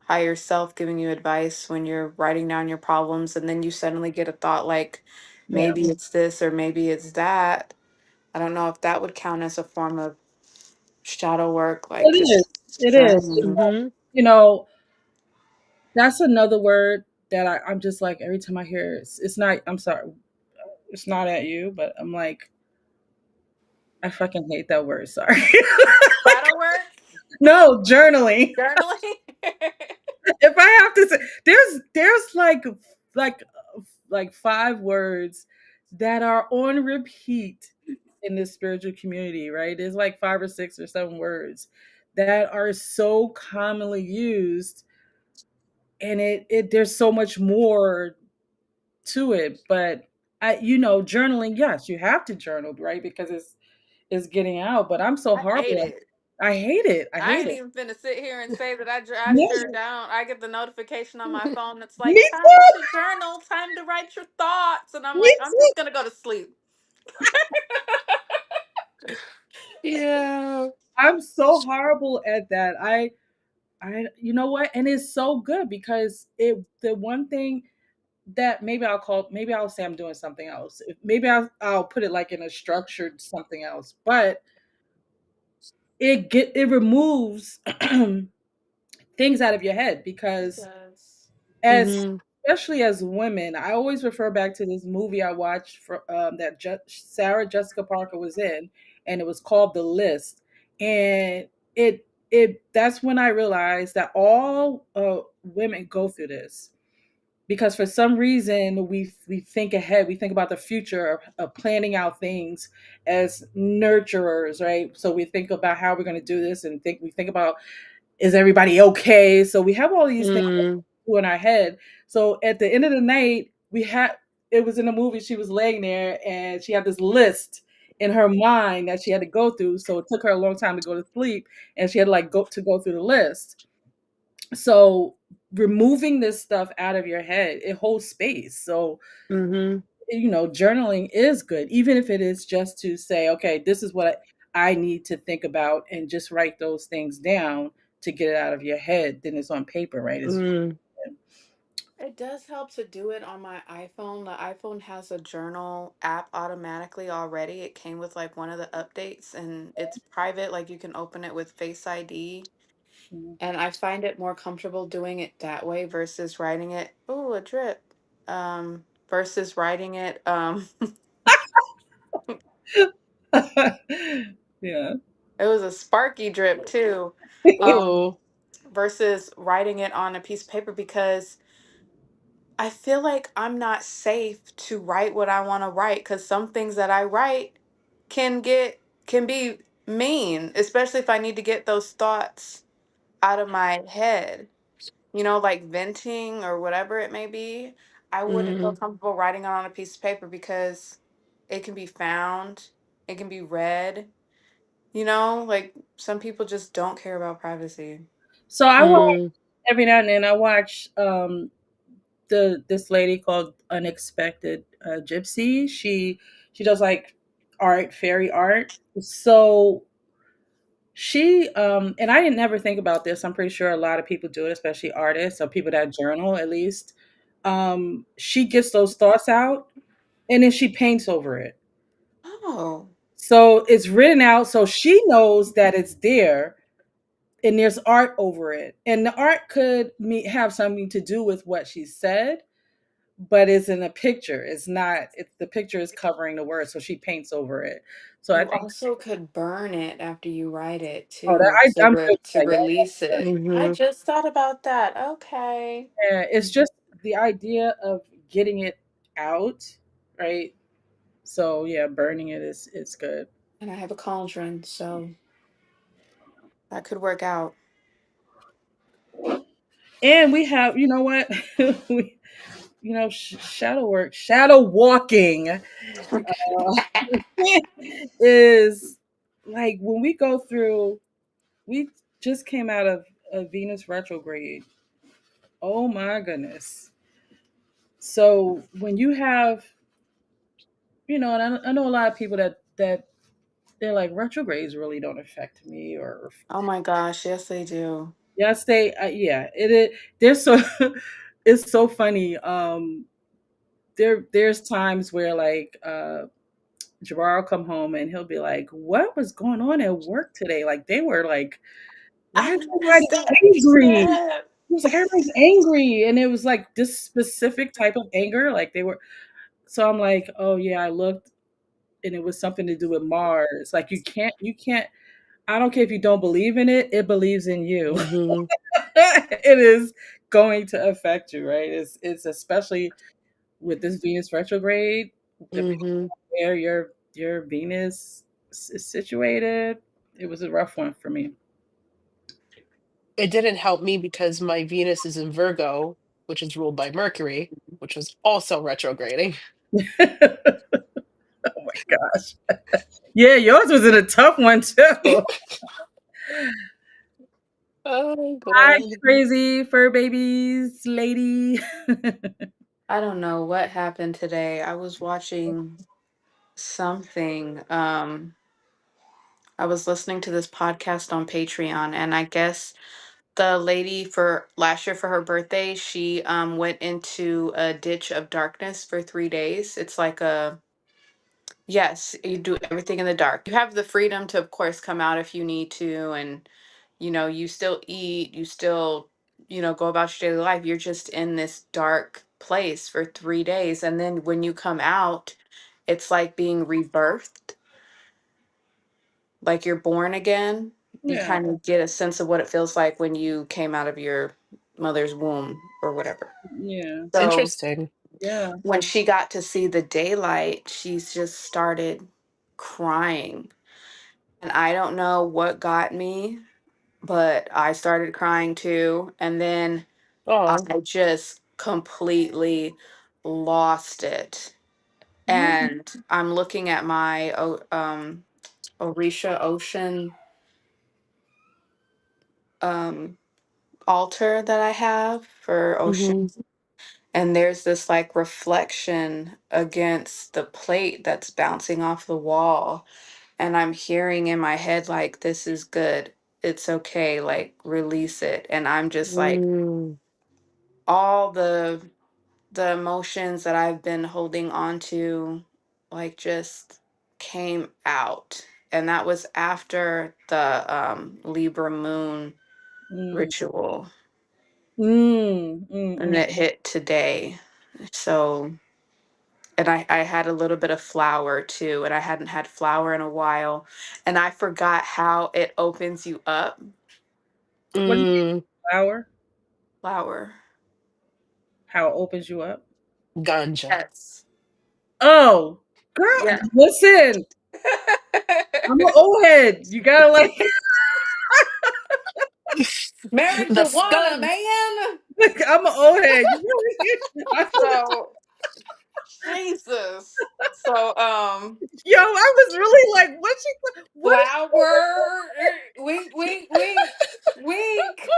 Speaker 1: higher self giving you advice when you're writing down your problems, and then you suddenly get a thought like
Speaker 2: Yeah,
Speaker 1: maybe it's this or maybe it's that. I don't know if that would count as a form of shadow work,
Speaker 2: it
Speaker 1: like
Speaker 2: is. It is.
Speaker 1: journaling.
Speaker 3: Hmm.
Speaker 2: You know, that's another word that I'm just like, every time I hear it, it's not, I'm sorry, it's not at you, but I'm like, I fucking hate that word. Sorry.
Speaker 1: Shadow work.
Speaker 2: No, journaling.
Speaker 1: Journaling.
Speaker 2: If I have to say, there's like like five words that are on repeat in this spiritual community, right? There's like five or six or seven words that are so commonly used, and it there's so much more to it. But journaling, yes, you have to journal, right? Because it's getting out. But I'm so
Speaker 1: I hate
Speaker 2: horrible at
Speaker 1: it.
Speaker 2: I hate it. I
Speaker 1: I
Speaker 2: hate
Speaker 1: ain't
Speaker 2: it.
Speaker 1: even finna sit here and say that I
Speaker 2: Me,
Speaker 1: sure down. I get the notification on my phone that's
Speaker 2: me
Speaker 1: like, time
Speaker 2: too.
Speaker 1: to journal, time to write your thoughts. And I'm
Speaker 2: Me
Speaker 1: like, I'm
Speaker 2: too.
Speaker 1: just gonna go to sleep.
Speaker 3: Yeah.
Speaker 2: I'm so horrible at that. You know what? And it's so good because the one thing that maybe I'll say I'm doing something else. Maybe I'll put it like in a structured something else, but it removes things out of your head
Speaker 1: It
Speaker 2: because
Speaker 1: does.
Speaker 2: as
Speaker 3: Hmm.
Speaker 2: especially as women, I always refer back to this movie I watched that Sarah Jessica Parker was in, and it was called The List. And it that's when I realized that all women go through this because for some reason we think ahead, we think about the future of planning out things as nurturers, right? So we think about how we're going to do this, and we think about, is everybody okay? So we have all these things
Speaker 3: Mm.
Speaker 2: in our head. So at the end of the night, it was in the movie, she was laying there and she had this list in her mind that she had to go through. So it took her a long time to go to sleep, and she had to like go through the list. So removing this stuff out of your head, it holds space. So
Speaker 3: Mhm.
Speaker 2: journaling is good, even if it is just to say, okay, this is what I need to think about, and just write those things down to get it out of your head. Then it's on paper, right? It's
Speaker 3: Mm.
Speaker 1: It does help to do it on my iPhone. The iPhone has a journal app automatically already. It came with like one of the updates and it's private, like you can open it with Face ID. And I find it more comfortable doing it that way versus writing it. Oh, a drip. Versus writing it.
Speaker 2: yeah.
Speaker 1: It was a sparky drip too. Um,
Speaker 3: Oh.
Speaker 1: versus writing it on a piece of paper because I feel like I'm not safe to write what I want to write because some things that I write can get can be mean, especially if I need to get those thoughts out of my head. You know, like venting or whatever it may be. I wouldn't feel
Speaker 3: Mhm.
Speaker 1: comfortable writing it on a piece of paper because it can be found, it can be read. You know, like some people just don't care about privacy.
Speaker 2: So I watch
Speaker 3: Mhm.
Speaker 2: every now and then. I watch the this lady called Unexpected Gypsy. She does like art, fairy art. So she and I didn't never think about this. I'm pretty sure a lot of people do it, especially artists or people that journal at least. She gets those thoughts out and then she paints over it.
Speaker 1: Oh,
Speaker 2: So it's written out so she knows that it's there and there's art over it. And the art could have something to do with what she said, but it's in a picture. It's not. It's the picture is covering the word, so she paints over it. So I
Speaker 1: you
Speaker 2: think.
Speaker 1: also could burn it after you write it
Speaker 2: Oh, that
Speaker 1: too
Speaker 2: I'm good with
Speaker 1: to
Speaker 2: that.
Speaker 1: release it. I
Speaker 3: Mhm.
Speaker 1: just thought about that. Okay.
Speaker 2: Yeah, it's just the idea of getting it out, right? So yeah, burning it is it's good.
Speaker 1: And I have a cauldron, so that could work out.
Speaker 2: And we have, you know what, we, shadow work, shadow walking is like when we go through. We just came out of a Venus retrograde. Oh my goodness. So when you have, and I know a lot of people that they're like retrogrades really don't affect me, or
Speaker 1: Oh my gosh, yes they do.
Speaker 2: yes, yeah, it is. There's so it's so funny. There's times where like Jabbar will come home and he'll be like, "What was going on at work today? Like they were like, why
Speaker 1: I
Speaker 2: is everybody
Speaker 1: noticed that.
Speaker 2: angry?"
Speaker 1: Yeah.
Speaker 2: He was like, "Everybody's angry," and it was like this specific type of anger, like they were. So I'm like, "Oh yeah," I looked, and it was something to do with Mars. Like you can't. I don't care if you don't believe in it; it believes in you.
Speaker 3: Mhm.
Speaker 2: It is going to affect you, right? It's especially with this Venus retrograde, depending
Speaker 3: Mhm.
Speaker 2: on where your Venus is situated. It was a rough one for me.
Speaker 3: It didn't help me because my Venus is in Virgo, which is ruled by Mercury, which was also retrograding.
Speaker 2: Oh my gosh. Yeah, yours was in a tough one too.
Speaker 3: Oh
Speaker 2: Hi,
Speaker 3: god.
Speaker 2: crazy fur babies, lady.
Speaker 1: I don't know what happened today. I was watching something. I was listening to this podcast on Patreon, and I guess the lady for last year for her birthday, she went into a ditch of darkness for 3 days. It's like a yes, you do everything in the dark. You have the freedom to, of course, come out if you need to, and you still eat, you still, go about your daily life. You're just in this dark place for 3 days. And then when you come out, it's like being rebirthed, like you're born again. You
Speaker 2: Yeah,
Speaker 1: kind of get a sense of what it feels like when you came out of your mother's womb or whatever.
Speaker 2: yeah,
Speaker 1: So
Speaker 3: Interesting.
Speaker 2: yeah.
Speaker 1: when she got to see the daylight, she's just started crying. And I don't know what got me, but I started crying too. And then I
Speaker 3: Oh.
Speaker 1: just completely lost it.
Speaker 2: Mm,
Speaker 1: And I'm looking at my Orisha Ocean um, altar that I have for ocean.
Speaker 3: Mhm.
Speaker 1: And there's this like reflection against the plate that's bouncing off the wall. And I'm hearing in my head, like, this is good. It's okay. Like, release it. And I'm just like,
Speaker 3: Mm.
Speaker 1: all the emotions that I've been holding on to, like, just came out. And that was after the Libra moon
Speaker 2: mm,
Speaker 1: ritual.
Speaker 2: mm, mm,
Speaker 1: And
Speaker 2: mm.
Speaker 1: it hit today. So, and I had a little bit of flour too, and I hadn't had flour in a while. And I forgot how it opens you up.
Speaker 2: What do you mean?
Speaker 3: Mm.
Speaker 2: Flower,
Speaker 1: Flower.
Speaker 2: how it opens you up.
Speaker 3: Ganja.
Speaker 1: Yes.
Speaker 2: Oh, girl,
Speaker 1: Yeah.
Speaker 2: listen, I'm an old head. You gotta like,
Speaker 3: The
Speaker 1: Marijuana,
Speaker 3: skunk.
Speaker 1: man.
Speaker 2: I'm an old head. I,
Speaker 1: So Jesus. So
Speaker 2: yo, I was really like, what?
Speaker 1: flower. Wink, wink, wink, wink.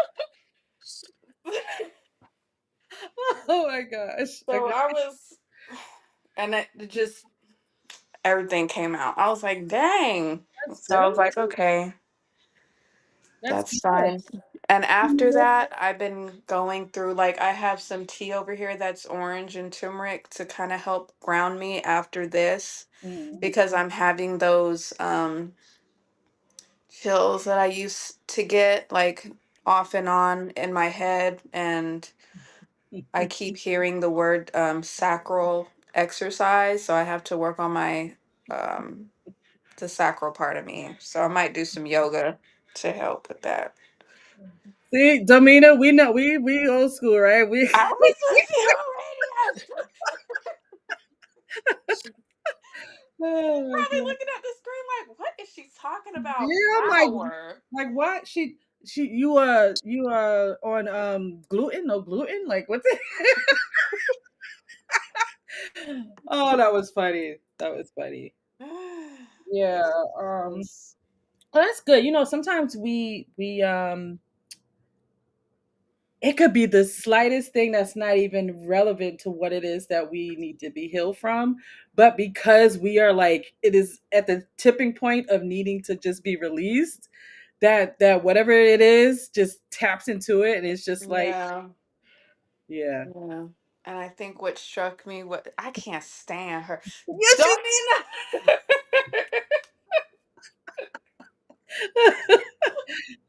Speaker 2: Oh my gosh.
Speaker 1: So
Speaker 2: Okay.
Speaker 1: I was, and it just everything came out. I was like, dang.
Speaker 2: That's
Speaker 1: So I
Speaker 2: good.
Speaker 1: was like, okay,
Speaker 2: That's
Speaker 1: that's
Speaker 2: good.
Speaker 1: fine. And after that, I've been going through like I have some tea over here that's orange and turmeric to kind of help ground me after this
Speaker 2: Mm.
Speaker 1: because I'm having those chills that I used to get like off and on in my head, and I keep hearing the word sacral exercise, so I have to work on my um the sacral part of me. So I might do some yoga to help with that.
Speaker 2: See, Domina, we know we old school, right? We
Speaker 1: I was with you already.
Speaker 2: oh my
Speaker 1: Probably
Speaker 2: god.
Speaker 1: looking at the screen like, what is she talking about?
Speaker 2: Yeah, I'm
Speaker 1: Flower.
Speaker 2: like what? She you on gluten? No gluten? Like what's it? Oh, that was funny. That was funny. Yeah.
Speaker 1: Yes.
Speaker 2: Well, that's good. Sometimes we it could be the slightest thing that's not even relevant to what it is that we need to be healed from. But because we are like, it is at the tipping point of needing to just be released, that whatever it is just taps into it. And it's just like,
Speaker 1: Yeah.
Speaker 2: yeah.
Speaker 1: Yeah. And I think what struck me, what I can't stand her.
Speaker 2: Yes,
Speaker 1: Don't mean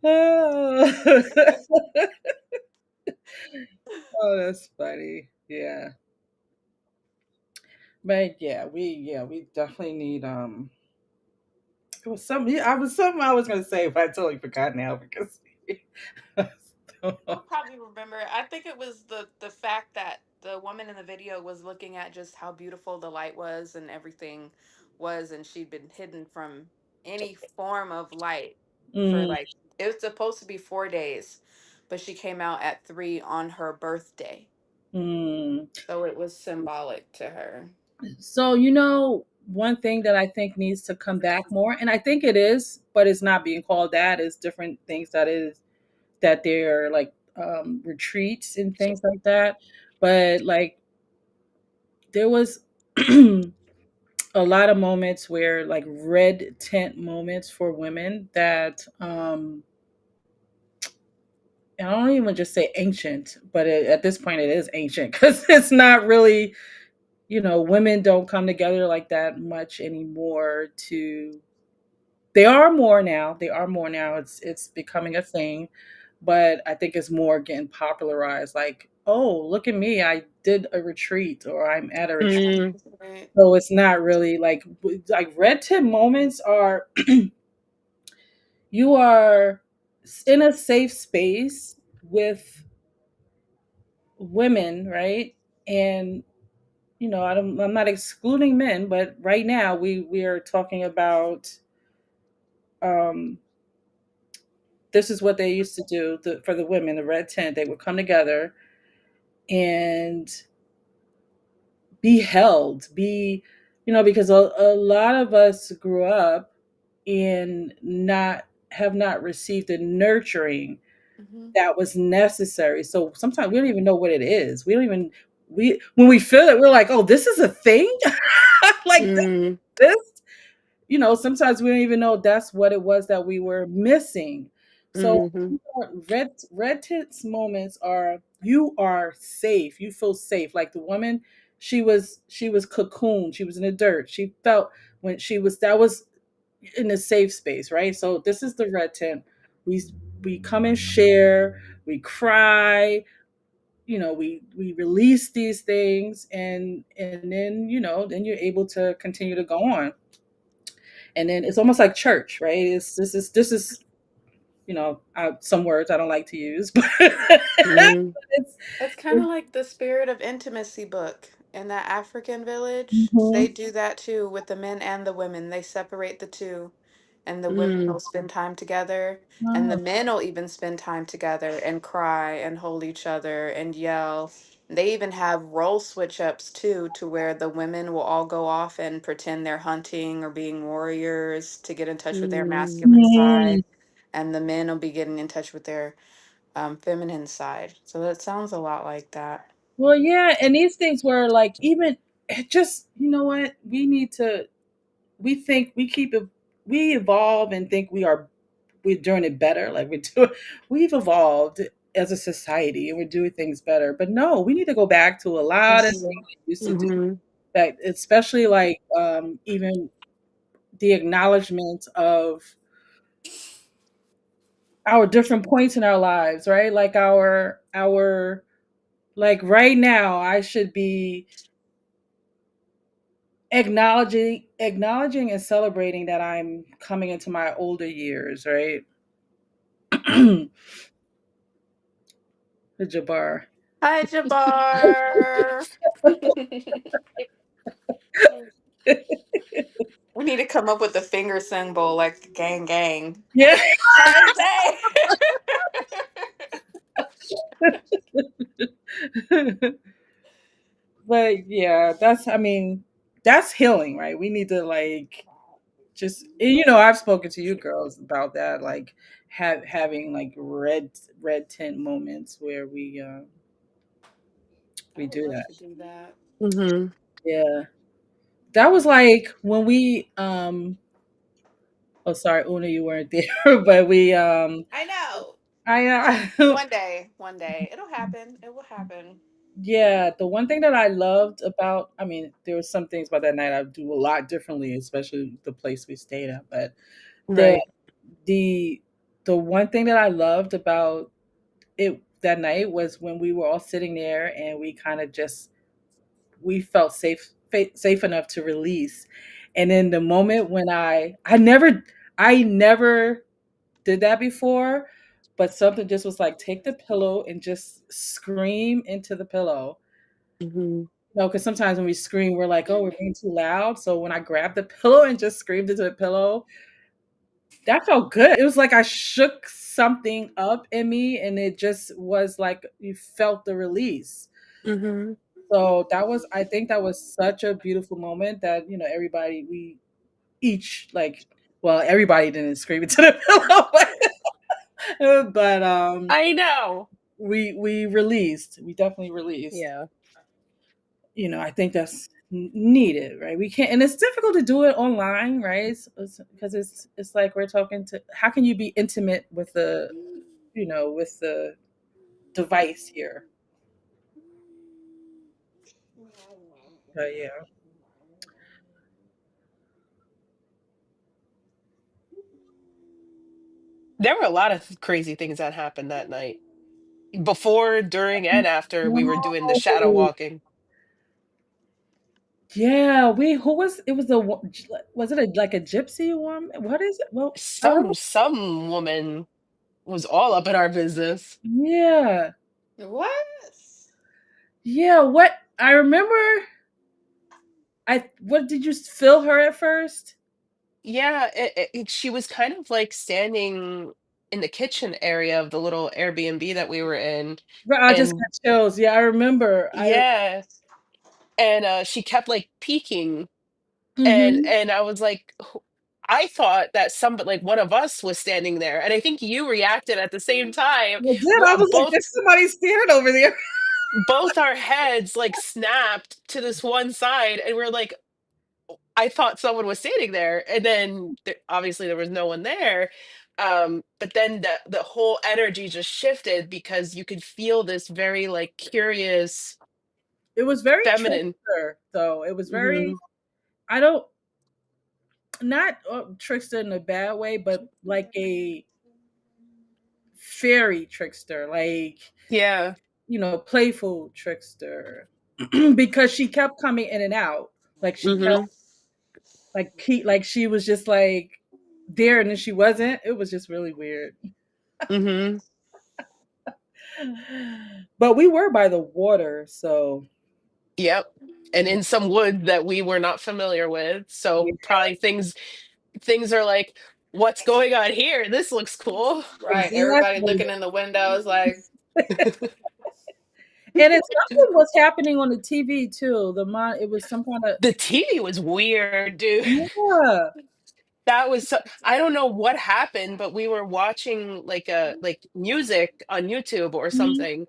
Speaker 2: oh. Oh, that's funny. Yeah. But yeah, we definitely need it was something I was gonna say, but I totally forgot now because
Speaker 1: You'll probably remember. I think it was the fact that the woman in the video was looking at just how beautiful the light was and everything was, and she'd been hidden from any form of light for
Speaker 2: Mm,
Speaker 1: like it was supposed to be 4 days, but she came out at 3 on her birthday,
Speaker 2: mm.
Speaker 1: so it was symbolic to her.
Speaker 2: So, one thing that I think needs to come back more, and I think it is, but it's not being called that, is different things that they're like retreats and things like that. But like there was a lot of moments where like red tent moments for women that I don't even just say ancient, but at this point it is ancient because it's not really, women don't come together like that much anymore to they are more now. They are more now. It's becoming a thing, but I think it's more getting popularized. Like, oh, look at me! I did a retreat, or I'm at a retreat.
Speaker 3: Mm,
Speaker 1: Right.
Speaker 2: So it's not really like red tip moments are you are in a safe space with women, right? And I'm not excluding men, but right now we are talking about um this is what they used to do for the women, the red tent. They would come together and be held, because a lot of us grew up and not have not received the nurturing
Speaker 1: Hmm.
Speaker 2: that was necessary. So sometimes we don't even know what it is. We don't even we when we feel it, we're like, oh, this is a thing. Like
Speaker 3: mm,
Speaker 2: this. Sometimes we don't even know that's what it was that we were missing. So
Speaker 3: mhm,
Speaker 2: red tents moments are you are safe. You feel safe. Like the woman, she was cocooned. She was in the dirt. She felt when she was that was in a safe space, right? So this is the red tent. We we come and share. We cry. We release these things, and then then you're able to continue to go on, and then it's almost like church, right? This is some words I don't like to use, but
Speaker 3: Mhm.
Speaker 2: it's,
Speaker 1: It's kind of like the Spirit of Intimacy book in that African village. They
Speaker 2: Mhm.
Speaker 1: do that too with the men and the women. They separate the two, and the women
Speaker 3: Mm.
Speaker 1: will spend time together, and the
Speaker 2: Oh,
Speaker 1: men will even spend time together and cry and hold each other and yell. They even have role switch ups too, to where the women will all go off and pretend they're hunting or being warriors to get in touch with their
Speaker 3: Mm.
Speaker 1: masculine
Speaker 2: mm.
Speaker 1: side, and the men will be getting in touch with their feminine side. So that sounds a lot like that.
Speaker 2: Well, yeah, and these things were like even it just what we need to we think we keep it we evolve and think we're doing it better. Like we've evolved as a society and we're doing things better. But no, we need to go back to a lot of
Speaker 1: Mhm.
Speaker 2: things we used to do.
Speaker 3: Mhm.
Speaker 2: That especially like even the acknowledgement of our different points in our lives, right? Like our like right now I should be acknowledging and celebrating that I'm coming into my older years, right? The Jabbar.
Speaker 1: Hi, Jabbar. We need to come up with a finger symbol like gang gang.
Speaker 2: Yeah.
Speaker 1: Hey,
Speaker 2: But yeah, that's healing, right? We need to like just I've spoken to you girls about that, like having like red tint moments where
Speaker 1: I
Speaker 2: we
Speaker 1: would
Speaker 2: do
Speaker 1: love
Speaker 2: that.
Speaker 1: to do that.
Speaker 3: Mhm.
Speaker 2: Yeah. That was like when we oh sorry, Una, you weren't there, but we
Speaker 1: I know.
Speaker 2: I
Speaker 1: One day, it'll happen. It will happen.
Speaker 2: yeah, the one thing that I loved about, I mean, there were some things about that night I do a lot differently, especially the place we stayed at. But the
Speaker 3: Right.
Speaker 2: the the one thing that I loved about it that night was when we were all sitting there and we kind of just we felt safe enough to release. And then the moment when I never did that before, but something just was like take the pillow and just scream into the pillow.
Speaker 3: Mhm.
Speaker 2: No, because sometimes when we scream, we're like, "Oh, we're being too loud." So when I grabbed the pillow and just screamed into the pillow, that felt good. It was like I shook something up in me, and it just was like you felt the release.
Speaker 3: Mhm.
Speaker 2: So I think that was such a beautiful moment that everybody we each like, well, everybody didn't scream into the pillow, but
Speaker 3: I know.
Speaker 2: we released. We definitely released.
Speaker 3: Yeah.
Speaker 2: I think that's needed, right? We can't, and it's difficult to do it online, right? Because it's like we're talking to. How can you be intimate with the device here? But yeah,
Speaker 3: There were a lot of crazy things that happened that night. Before, during, and after we were doing the shadow
Speaker 2: oh,
Speaker 3: walking.
Speaker 2: yeah. We who was it? Was it like a gypsy woman? What is it? Well, I remember.
Speaker 3: Some woman was all up in our business.
Speaker 2: Yeah,
Speaker 1: What?
Speaker 2: yeah. What I remember. What did you feel her at first?
Speaker 3: Yeah, she was kind of like standing in the kitchen area of the little Airbnb that we were in,
Speaker 2: Right, I just
Speaker 3: and
Speaker 2: got chills. Yeah, I remember.
Speaker 3: yeah, and she kept like peeking,
Speaker 2: Mhm.
Speaker 3: and I was like, I thought that somebody like one of us was standing there, and I think you reacted at the same time.
Speaker 2: I did. I was like,
Speaker 3: Both
Speaker 2: "There's somebody standing over there."
Speaker 3: our heads like snapped to this one side, and we're like, I thought someone was standing there, and then obviously there was no one there. But then the whole energy just shifted because you could feel this very like curious
Speaker 2: It was very
Speaker 3: feminine.
Speaker 2: trickster, though. It was very.
Speaker 3: Hmm.
Speaker 2: I don't not trickster in a bad way, but like a fairy trickster, like
Speaker 3: Yeah.
Speaker 2: playful trickster, because she kept coming in and out. Like she kept
Speaker 3: Hmm.
Speaker 2: like she was just like there, and then she wasn't. It was just really weird.
Speaker 3: Mhm.
Speaker 2: But we were by the water, so
Speaker 3: Yep. And
Speaker 2: yeah.
Speaker 3: in some wood that we were not familiar with.
Speaker 2: Yeah,
Speaker 3: So probably things are like, what's going on here? This looks cool.
Speaker 1: Right. Everybody
Speaker 2: exactly.
Speaker 1: looking in the windows like,
Speaker 2: And it's something was happening on the TV too. It was some kind of
Speaker 3: The TV was weird, dude.
Speaker 2: yeah,
Speaker 3: That was so, I don't know what happened, but we were watching like a like music on YouTube or
Speaker 2: mhm,
Speaker 3: something.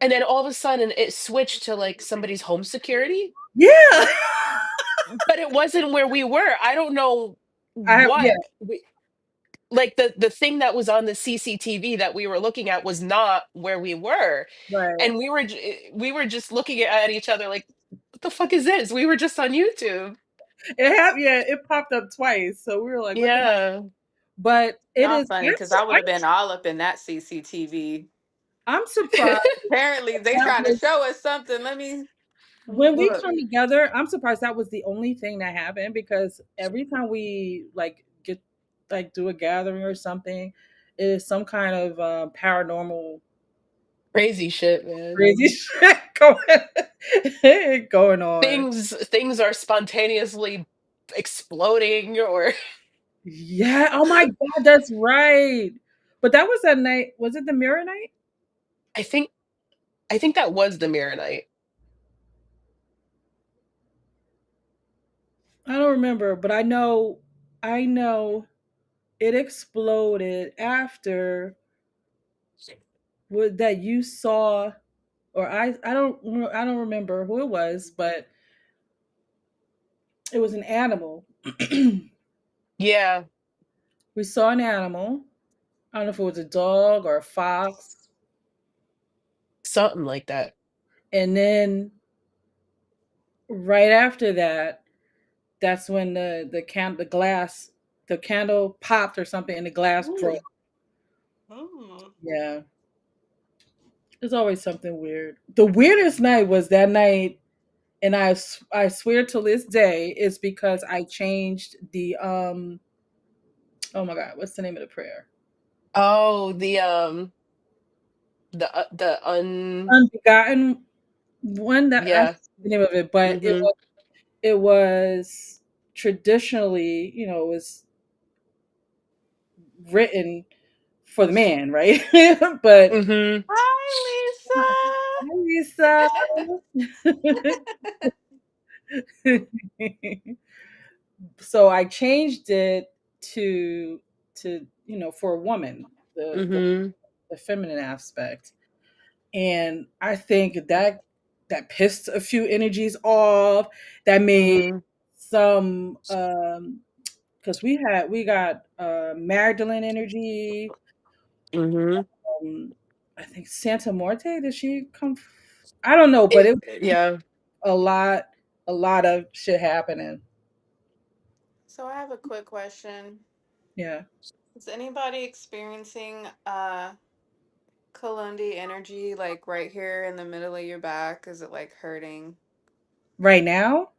Speaker 3: And then all of a sudden it switched to like somebody's home security,
Speaker 2: yeah.
Speaker 3: but it wasn't where we were. I don't know
Speaker 2: I have yeah,
Speaker 3: what we, like the thing that was on the CCTV that we were looking at was not where we were.
Speaker 2: right.
Speaker 3: And we were just looking at each other like, what the fuck is this? We were just on YouTube.
Speaker 2: Yeah, it popped up twice. So we were like, what the hell?
Speaker 3: Yeah.
Speaker 2: But it
Speaker 1: y'all
Speaker 2: is
Speaker 1: funny because I would have been all up in that CCTV.
Speaker 2: I'm surprised
Speaker 1: Apparently, they
Speaker 2: that
Speaker 1: trying to
Speaker 2: was
Speaker 1: show us something. Let me
Speaker 2: when we
Speaker 1: look.
Speaker 2: come together, I'm surprised that was the only thing that happened because every time we like get like do a gathering or something, it is some kind of paranormal
Speaker 3: Crazy shit, man.
Speaker 2: crazy shit going on.
Speaker 3: Things are spontaneously exploding or
Speaker 2: Yeah. Oh my God, that's right. But that was that night. Was it the mirror night?
Speaker 3: I think I think that was the mirror night.
Speaker 2: I don't remember, but I know it exploded after that you saw or I don't remember who it was, but it was an animal.
Speaker 3: Yeah,
Speaker 2: We saw an animal. I don't know if it was a dog or a fox.
Speaker 3: something like that.
Speaker 2: And then right after that, that's when the candle popped or something and the glass broke.
Speaker 1: Ooh. Oh.
Speaker 2: Yeah. There's always something weird. The weirdest night was that night, and I swear to this day, it's because I changed the oh my God, what's the name of the prayer?
Speaker 3: Oh, the un
Speaker 2: Unbegotten one that I
Speaker 3: yeah.
Speaker 2: forget the name of it, but
Speaker 3: Mhm.
Speaker 2: it was traditionally, it was written for the man, right? But
Speaker 3: Mhm.
Speaker 1: Hi,
Speaker 2: Lisa.
Speaker 1: Lisa.
Speaker 2: So I changed it to for a woman,
Speaker 3: Mhm.
Speaker 2: the feminine aspect, and I think that pissed a few energies off. That made
Speaker 3: Mhm.
Speaker 2: some because we got Magdalene energy.
Speaker 3: Mhm.
Speaker 2: Um, I think Santa Morte. Did she come? I don't know, but
Speaker 3: It
Speaker 2: it was
Speaker 3: yeah.
Speaker 2: a lot, a lot of shit happening.
Speaker 1: So I have a quick question.
Speaker 2: Yeah.
Speaker 1: Is anybody experiencing Kalundi energy like right here in the middle of your back? Is it like hurting?
Speaker 2: Right now,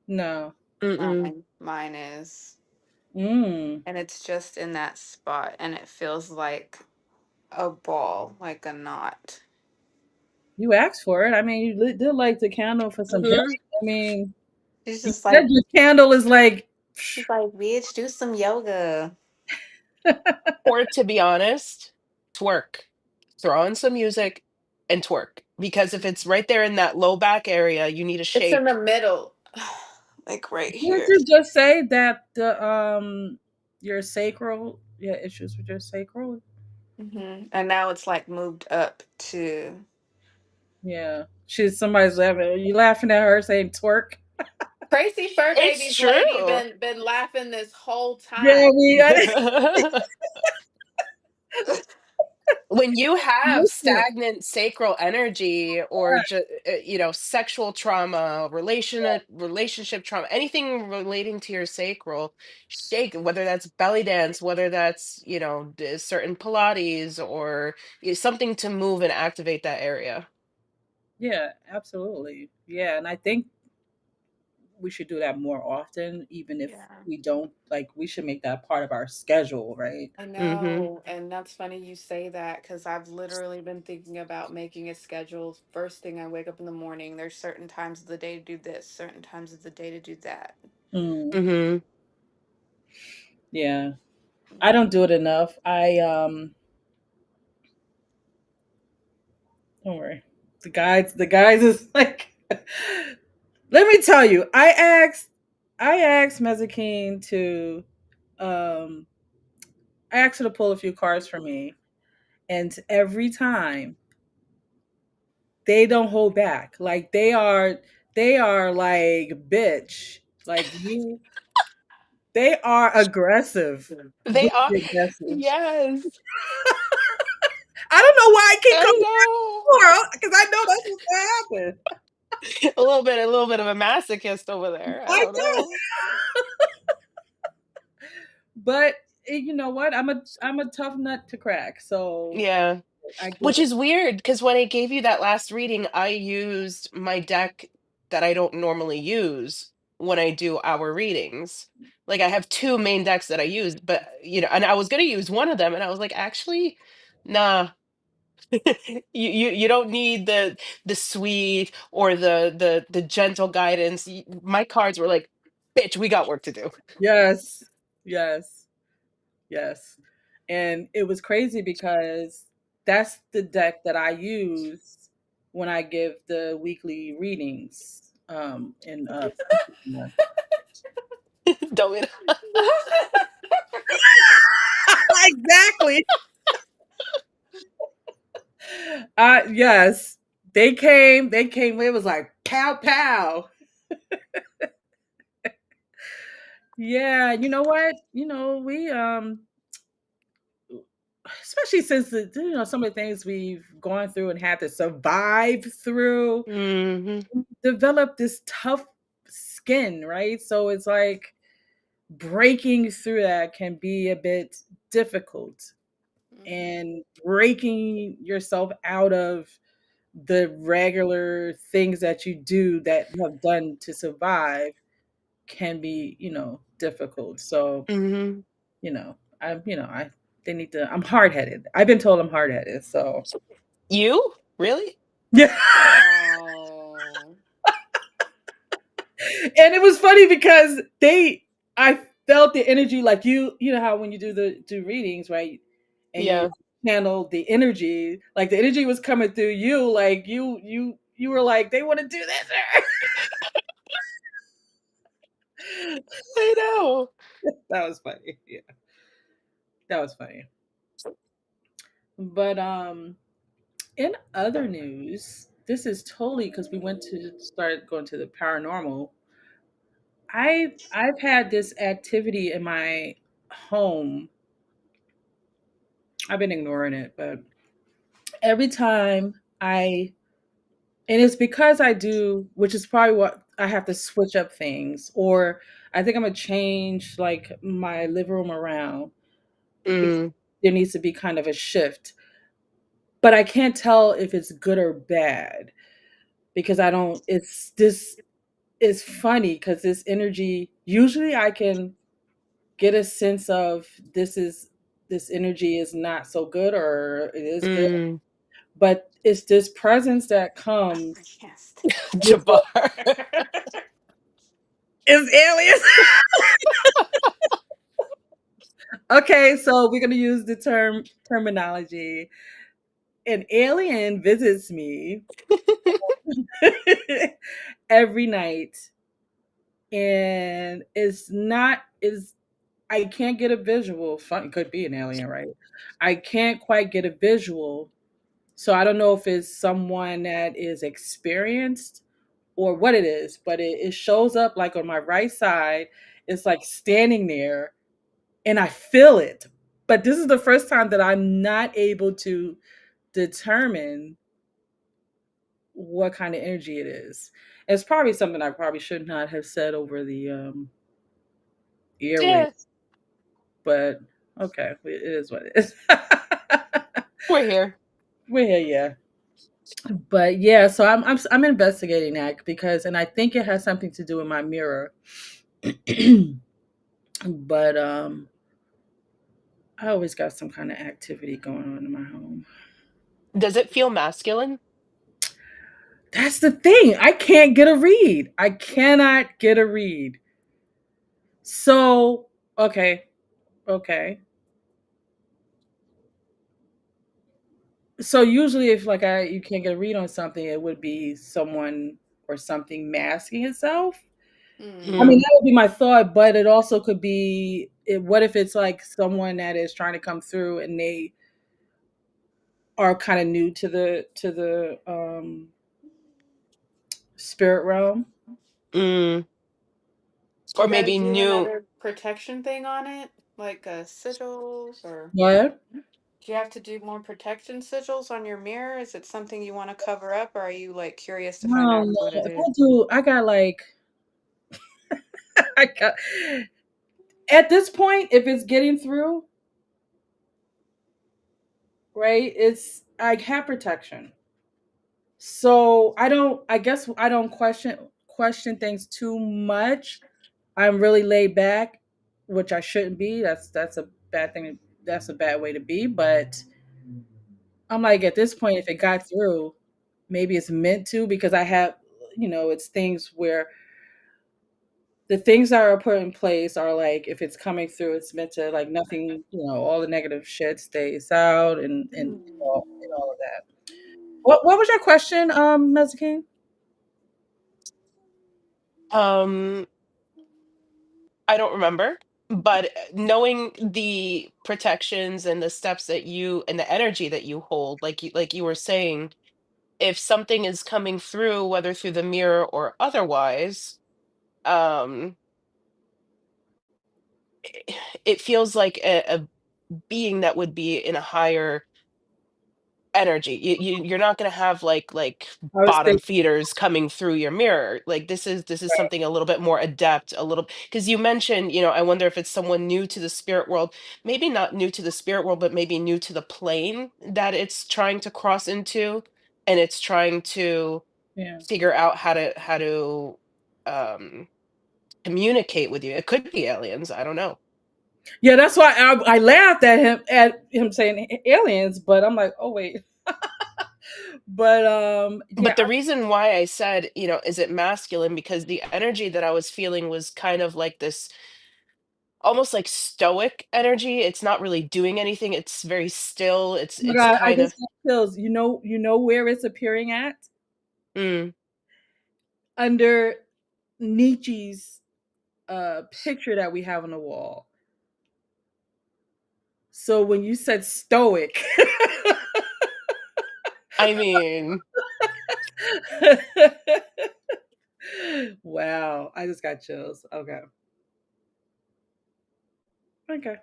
Speaker 2: no.
Speaker 3: Mm-mm.
Speaker 1: Mine is.
Speaker 2: Mm.
Speaker 1: And it's just in that spot and it feels like a ball, like a knot.
Speaker 2: You asked for it. I mean, you did light the candle for some healing.
Speaker 3: Mhm.
Speaker 2: I mean,
Speaker 1: She's
Speaker 2: you
Speaker 1: just
Speaker 2: said
Speaker 1: like
Speaker 2: your candle is like,
Speaker 1: she's like, bitch, do some yoga.
Speaker 3: Or to be honest, twerk. Throw on some music and twerk. Because if it's right there in that low back area, you need to
Speaker 1: It's in the
Speaker 3: shake.
Speaker 1: middle. Like right
Speaker 2: didn't
Speaker 1: here.
Speaker 2: you just say that the your sacral, yeah, issues with your sacral?
Speaker 1: And now it's like moved up to
Speaker 2: Yeah, somebody's laughing. Are you laughing at her saying twerk?
Speaker 1: Crazy Fur
Speaker 3: It's
Speaker 1: Baby's lady
Speaker 3: true.
Speaker 1: been laughing this whole
Speaker 2: Yeah,
Speaker 1: time.
Speaker 3: When you have
Speaker 2: listen,
Speaker 3: stagnant sacral energy or sexual trauma, relationship trauma, anything relating to your sacral, shake, whether that's belly dance, whether that's certain pilates or something to move and activate that area.
Speaker 2: yeah, absolutely. Yeah, and I think we should do that more often, even if
Speaker 1: Yeah.
Speaker 2: we don't, like, we should make that part of our schedule, right?
Speaker 1: I
Speaker 3: Mhm.
Speaker 1: know, and that's funny you say that because I've literally been thinking about making a schedule. First thing I wake up in the morning, there's certain times of the day to do this, certain times of the day to do that.
Speaker 2: Mm,
Speaker 3: Mhm.
Speaker 2: yeah. I
Speaker 1: Mm.
Speaker 2: don't do it enough. Don't worry. The guys is like, let me tell you, I asked Mezakine to um I asked her to pull a few cards for me, and every time they don't hold back. Like they are like, bitch. Like you they are aggressive
Speaker 3: They
Speaker 2: with
Speaker 3: are.
Speaker 2: your message.
Speaker 3: Yes.
Speaker 2: I don't know why I keep
Speaker 3: I
Speaker 2: coming
Speaker 3: know.
Speaker 2: back because I know that's what's gonna happen.
Speaker 3: A little bit of a masochist over there. I
Speaker 2: I
Speaker 3: don't
Speaker 2: know.
Speaker 3: know.
Speaker 2: But you know what? I'm a tough nut to crack. So
Speaker 3: Yeah.
Speaker 2: I give
Speaker 3: Which
Speaker 2: it.
Speaker 3: is weird because when I gave you that last reading, I used my deck that I don't normally use when I do our readings. Like I have two main decks that I use, but and I was gonna use one of them, and I was like, actually, nah. You don't need the sweet or the gentle guidance. My cards were like, bitch, we got work to do.
Speaker 2: Yes. Yes. Yes. And it was crazy because that's the deck that I use when I give the weekly readings. In
Speaker 3: Don't we?
Speaker 2: exactly. Yes. They came, it was like pow pow. Yeah, you know what? We especially since some of the things we've gone through and had to survive through,
Speaker 3: Hmm.
Speaker 2: develop this tough skin, right? So it's like breaking through that can be a bit difficult,
Speaker 1: Mhm.
Speaker 2: and breaking yourself out of the regular things that you do that you have done to survive can be, difficult. So,
Speaker 3: Hmm.
Speaker 2: I they need to I'm hard-headed. I've been told I'm hard-headed, so
Speaker 3: You really?
Speaker 2: yeah.
Speaker 1: Oh.
Speaker 2: And it was funny because I felt the energy, like you know how when you do readings, right? And you
Speaker 3: Yeah.
Speaker 2: channel the energy, like the energy was coming through you, like you were like, they want to do this.
Speaker 3: I know.
Speaker 2: That was funny. Yeah. That was funny. But in other news, this is totally because we went to start going to the paranormal. I've had this activity in my home. I've been ignoring it, but every time and it's because I do, which is probably what I have to switch up things, or I think I'm gonna change like my living room around because
Speaker 3: Mm.
Speaker 2: there needs to be kind of a shift. But I can't tell if it's good or bad because I don't. It's funny because this energy. Usually, I can get a sense of this energy is not so good or it is good,
Speaker 3: Mm.
Speaker 2: but it's this presence that comes
Speaker 1: Yes.
Speaker 2: with
Speaker 3: Jabbar.
Speaker 2: is aliens. Okay, so we're gonna use the terminology. An alien visits me every night, and it's not is I can't get a visual. Fun, could be an alien, right? I can't quite get a visual, so I don't know if it's someone that is experienced or what it is, but it shows up like on my right side. It's like standing there, and I feel it. But this is the first time that I'm not able to determine what kind of energy it is. It's probably something I probably should not have said over the
Speaker 3: Yeah,
Speaker 2: airwaves, but okay, it is what it is.
Speaker 3: we're here.
Speaker 2: We're here, yeah. But yeah, so I'm investigating that because, and I think it has something to do with my mirror. But I always got some kind of activity going on in my home.
Speaker 3: Does it feel masculine?
Speaker 2: That's the thing. I can't get a read. I cannot get a read. So, okay, okay. So usually if like I you can't get a read on something, it would be someone or something masking itself. I
Speaker 1: Mm.
Speaker 2: mean,
Speaker 3: Mm,
Speaker 2: that would be my thought, but it also could be what if it's like someone that is trying to come through and they are kind of new to the spirit realm.
Speaker 3: mm.
Speaker 1: Do
Speaker 3: Or
Speaker 1: you got to
Speaker 3: maybe
Speaker 1: do
Speaker 3: new.
Speaker 1: another protection thing on it, like sigils, or
Speaker 2: What?
Speaker 1: do you have to do more protection sigils on your mirror? Is it something you want to cover up, or are you like curious to find
Speaker 2: No,
Speaker 1: out
Speaker 2: no.
Speaker 1: what it
Speaker 2: If
Speaker 1: is?
Speaker 2: I do, I got like I got at this point, if it's getting through, right? It's I have protection. So I guess I don't question things too much. I'm really laid back, which I shouldn't be. That's a bad thing. That's a bad way to be. But I'm like at this point, if it got through, maybe it's meant to because I have, it's things where the things that are put in place are like if it's coming through, it's meant to like nothing, all the negative shit stays out and all of that. What was your question, Mezzakine?
Speaker 3: Um, I don't remember, but knowing the protections and the steps that you and the energy that you hold, like you were saying, if something is coming through, whether through the mirror or otherwise, um, it feels like a being that would be in a higher energy. You're not going to have like
Speaker 2: I was
Speaker 3: bottom
Speaker 2: thinking,
Speaker 3: feeders coming through your mirror. Like this is something a little bit more adept, a little, because you mentioned, I wonder if it's someone new to the spirit world, maybe not new to the spirit world, but maybe new to the plane that it's trying to cross into, and it's trying to
Speaker 2: yeah.
Speaker 3: figure out how to um communicate with you. It could be aliens, I don't know.
Speaker 2: Yeah, that's why I laughed at him saying aliens, but I'm like, oh wait. But yeah,
Speaker 3: But the reason why I said, is it masculine? Because the energy that I was feeling was kind of like this almost like stoic energy. It's not really doing anything. It's very still. It's
Speaker 2: oh my
Speaker 3: it's
Speaker 2: god, I
Speaker 3: kind of
Speaker 2: just got chills. You know where it's appearing at?
Speaker 3: mm,
Speaker 2: Under Nietzsche's picture that we have on the wall. So when you said stoic,
Speaker 3: I mean,
Speaker 2: wow, I just got chills. Okay. Okay.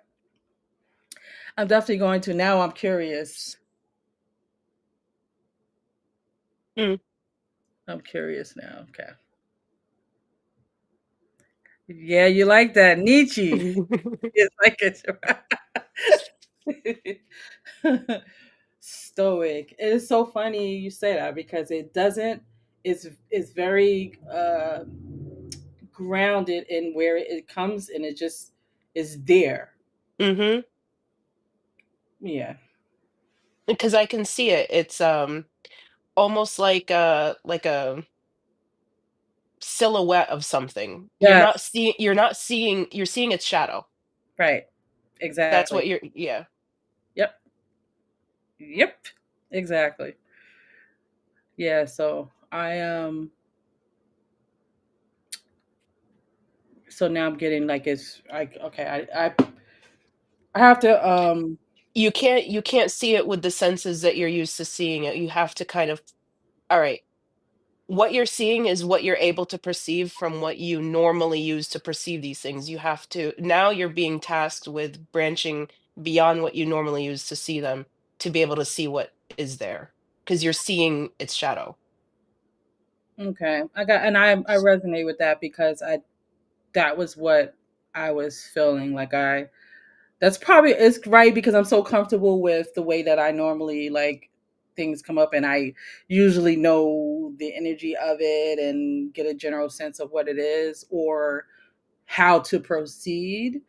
Speaker 2: I'm definitely going to now. I'm curious.
Speaker 3: mm.
Speaker 2: I'm curious now. Okay. Yeah, you like that. Nietzsche. It's like it. Stoic. It is so funny you say that because it doesn't it's very grounded in where it comes and it just is there.
Speaker 3: Hmm.
Speaker 2: Yeah.
Speaker 3: Because I can see it. It's almost like a silhouette of something. You're not
Speaker 2: Yes.
Speaker 3: seeing you're seeing its shadow.
Speaker 2: Right.
Speaker 3: That's
Speaker 2: Exactly.
Speaker 3: what you're yeah.
Speaker 2: Yep. Yep. Exactly. Yeah, so so now I'm getting like it's like okay, I have to
Speaker 3: You can't see it with the senses that you're used to seeing it. You have to kind of, all right, what you're seeing is what you're able to perceive from what you normally use to perceive these things. You have to, now you're being tasked with branching beyond what you normally use to see them, to be able to see what is there, because you're seeing its shadow.
Speaker 2: okay. I resonate with that because I that was what I was feeling like I that's probably it's right because I'm so comfortable with the way that I normally like. things come up, and I usually know the energy of it and get a general sense of what it is or how to proceed.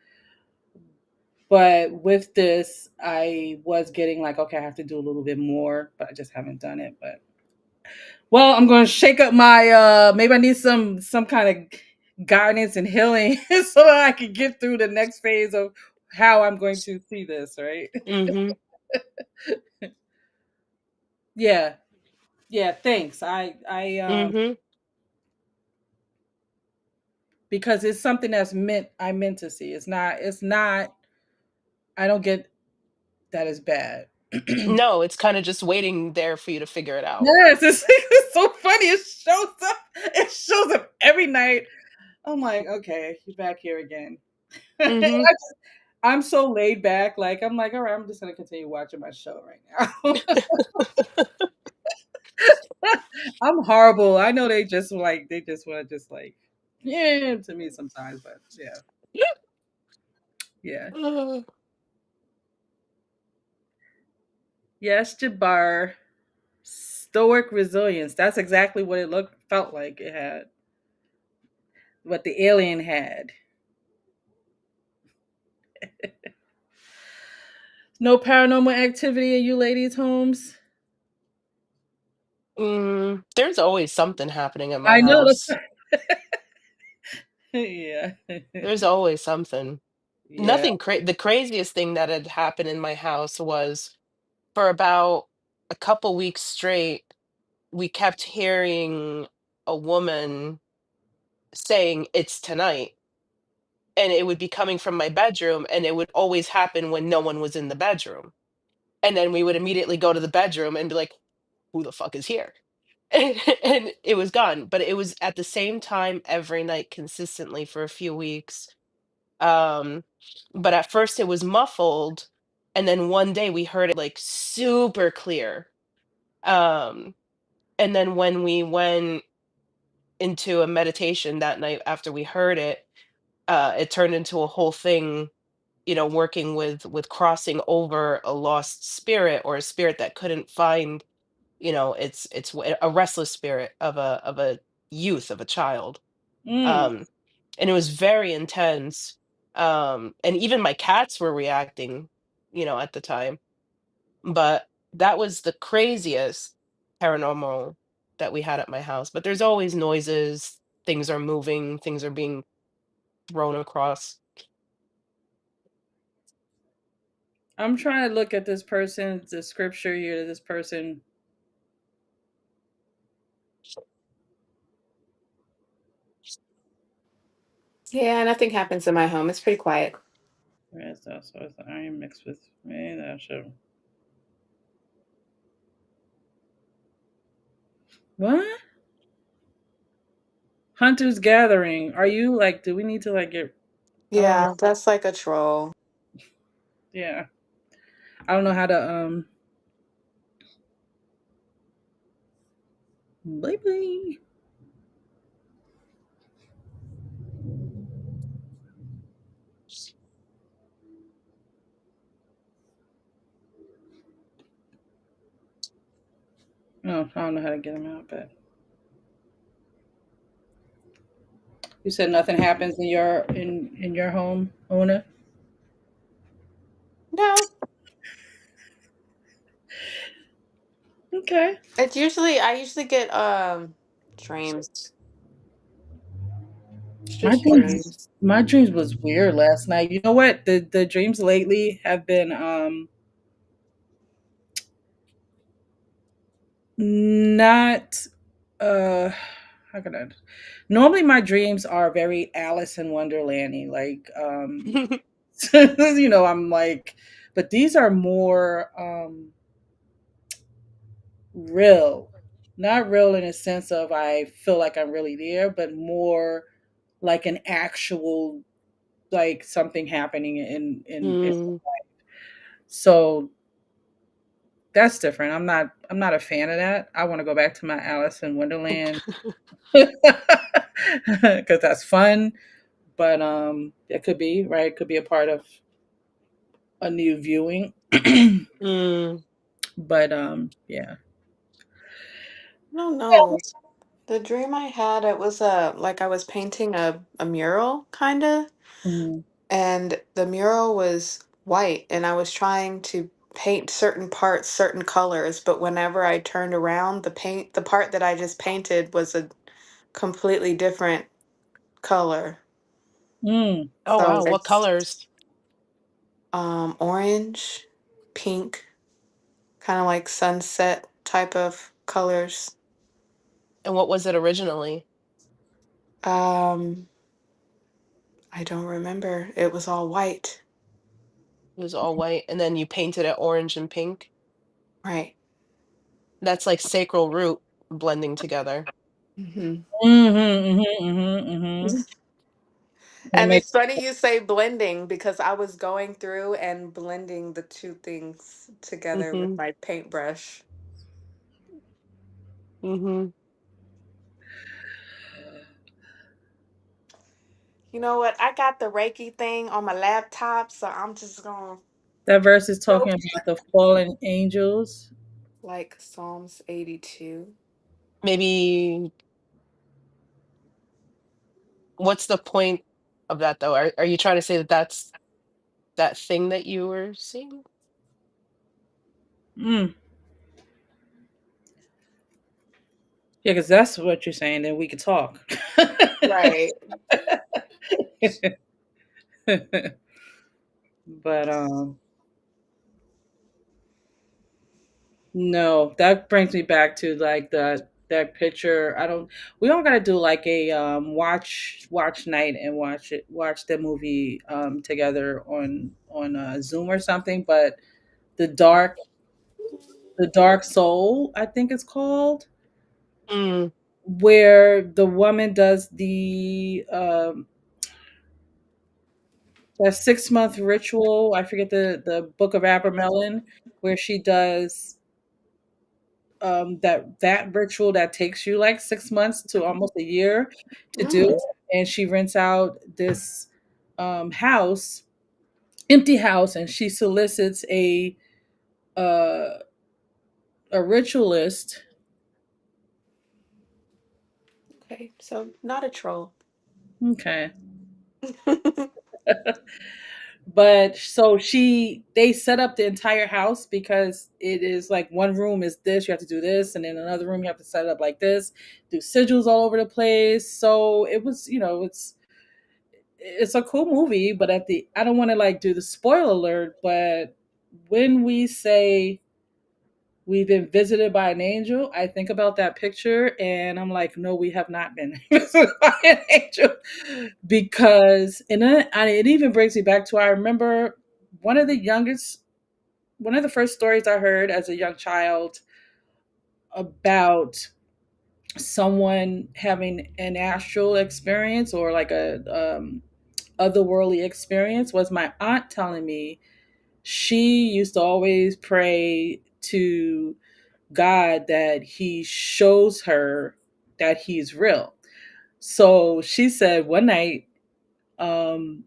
Speaker 2: But with this, I was getting like, okay, I have to do a little bit more, but I just haven't done it. But well, I'm going to shake up my maybe I need some kind of guidance and healing so that I can get through the next phase of how I'm going to see this, right?
Speaker 3: Mm-hmm.
Speaker 2: Yeah. Yeah, thanks. I
Speaker 3: Mm-hmm.
Speaker 2: because it's something that's meant to see. It's not I don't get that is bad.
Speaker 3: No, it's kind of just waiting there for you to figure it out.
Speaker 2: Yes, it's so funny. It shows up. It shows up every night. I'm like, okay, you're back here again.
Speaker 3: Mm-hmm.
Speaker 2: I'm so laid back. Like I'm like, all right, I'm just gonna continue watching my show right now. I'm horrible. I know they just want to just like yeah to me sometimes, but yeah, yeah. Yes, Jabbar. Stoic resilience. That's exactly what it felt like it had. What the alien had. No paranormal activity in you ladies' homes.
Speaker 3: There's always something happening in my
Speaker 2: I know.
Speaker 3: house.
Speaker 2: Yeah.
Speaker 3: There's always something.
Speaker 2: Yeah.
Speaker 3: Nothing the craziest thing that had happened in my house was for about a couple weeks straight, we kept hearing a woman saying it's tonight, and it would be coming from my bedroom, and it would always happen when no one was in the bedroom. And then we would immediately go to the bedroom and be like, who the fuck is here? And it was gone. But it was at the same time every night consistently for a few weeks. Um, but at first it was muffled, and then one day we heard it like super clear. Um, and then when we went into a meditation that night after we heard it, it turned into a whole thing, working with crossing over a lost spirit or a spirit that couldn't find, a restless spirit of a youth, of a child.
Speaker 2: Mm.
Speaker 3: Um, and it was very intense. And even my cats were reacting, at the time. But that was the craziest paranormal that we had at my house. But there's always noises, things are moving, things are being thrown across.
Speaker 2: I'm trying to look at this person, the scripture here that this person.
Speaker 1: Yeah, nothing happens in my home. It's pretty quiet.
Speaker 2: Where is that? So it's iron mixed with me. That should. What? Hunter's gathering. Are you like? Do we need to like get? I don't know.
Speaker 1: Yeah, that's like a troll.
Speaker 2: Yeah, I don't know how to. Bye bye. No, I don't know how to get him out. But you said nothing happens in your home, Ona.
Speaker 1: No,
Speaker 2: Okay.
Speaker 1: I usually get dreams. It's
Speaker 2: My
Speaker 1: just
Speaker 2: dreams
Speaker 1: dreams.
Speaker 2: my dreams was weird last night. You know what? The dreams lately have been not how can I normally my dreams are very Alice in Wonderlandy, like I'm like but these are more real. Not real in a sense of I feel like I'm really there, but more like an actual like something happening in
Speaker 3: Mm.
Speaker 2: so that's different. I'm not a fan of that. I want to go back to my Alice in Wonderland because that's fun. But it could be right. It could be a part of a new viewing.
Speaker 3: Mm.
Speaker 2: But yeah.
Speaker 1: No, no. The dream I had, it was like I was painting a mural kinda,
Speaker 2: Mhm.
Speaker 1: and the mural was white and I was trying to paint certain parts certain colors, but whenever I turned around, the part that I just painted was a completely different color.
Speaker 2: Mm.
Speaker 3: Oh
Speaker 1: So
Speaker 3: wow, what
Speaker 1: it's
Speaker 3: colors
Speaker 1: orange, pink, kind of like sunset type of colors.
Speaker 3: and what was it originally?
Speaker 1: Um, I don't remember. It was all white.
Speaker 3: It was all white, and then you painted it orange and pink.
Speaker 1: Right.
Speaker 3: That's like sacral root blending together.
Speaker 1: Hmm.
Speaker 2: Mhm. Mhm. Mhm. Mhm. It
Speaker 1: And
Speaker 2: makes
Speaker 1: it's funny you say blending because I was going through and blending the two things together with
Speaker 3: Mm-hmm.
Speaker 1: my paintbrush.
Speaker 3: Mm-hmm.
Speaker 1: You know what? I got the Reiki thing on my laptop, so I'm just gonna
Speaker 2: that verse is
Speaker 1: go
Speaker 2: talking about the fallen angels.
Speaker 1: like Psalms 82.
Speaker 3: Maybe what's the point of that though? Are you trying to say that that's that thing that you were seeing?
Speaker 2: Mm. Yeah, because that's what you're saying. Then we could talk.
Speaker 1: Right.
Speaker 2: But no, that brings me back to like that picture. I don't. We don't gotta do like a watch night and watch the movie together on Zoom or something. But the dark the dark soul, I think it's called,
Speaker 3: Mm,
Speaker 2: where the woman does the that 6 month ritual. I forget the Book of Abramelin, where she does that ritual that takes you like 6 months to almost a year to do,
Speaker 1: Mm,
Speaker 2: and she rents out this house, empty house, and she solicits uh, a ritualist.
Speaker 1: okay, so not a troll.
Speaker 2: Okay. But so they set up the entire house because it is like one room is this, you have to do this, and then another room you have to set it up like this, do sigils all over the place. So it was, it's a cool movie, but I don't want to like do the spoiler alert, but when we say we've been visited by an angel, I think about that picture and I'm like, no, we have not been visited by an angel. Because, and it even brings me back to, I remember one of the youngest, one of the first stories I heard as a young child about someone having an astral experience or like a otherworldly experience was my aunt telling me she used to always pray to God that he shows her that he's real. So she said one night, um,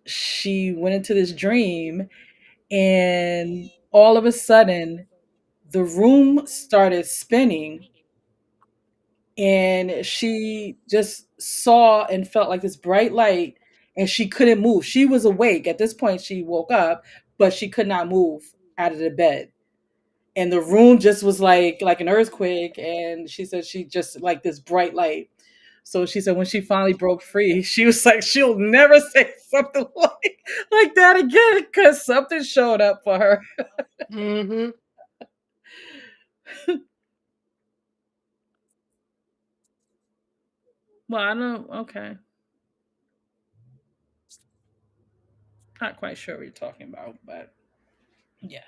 Speaker 2: she went into this dream, and all of a sudden, the room started spinning, and she just saw and felt like this bright light, and she couldn't move. She was awake. At this point, she woke up, but she could not move out of the bed, and the room just was like an earthquake, and she said she just like this bright light. So she said when she finally broke free, she was like she'll never say something like that again because something showed up for her.
Speaker 3: mm-hmm.
Speaker 2: Well, I don't. Okay, not quite sure what you're talking about, but yeah.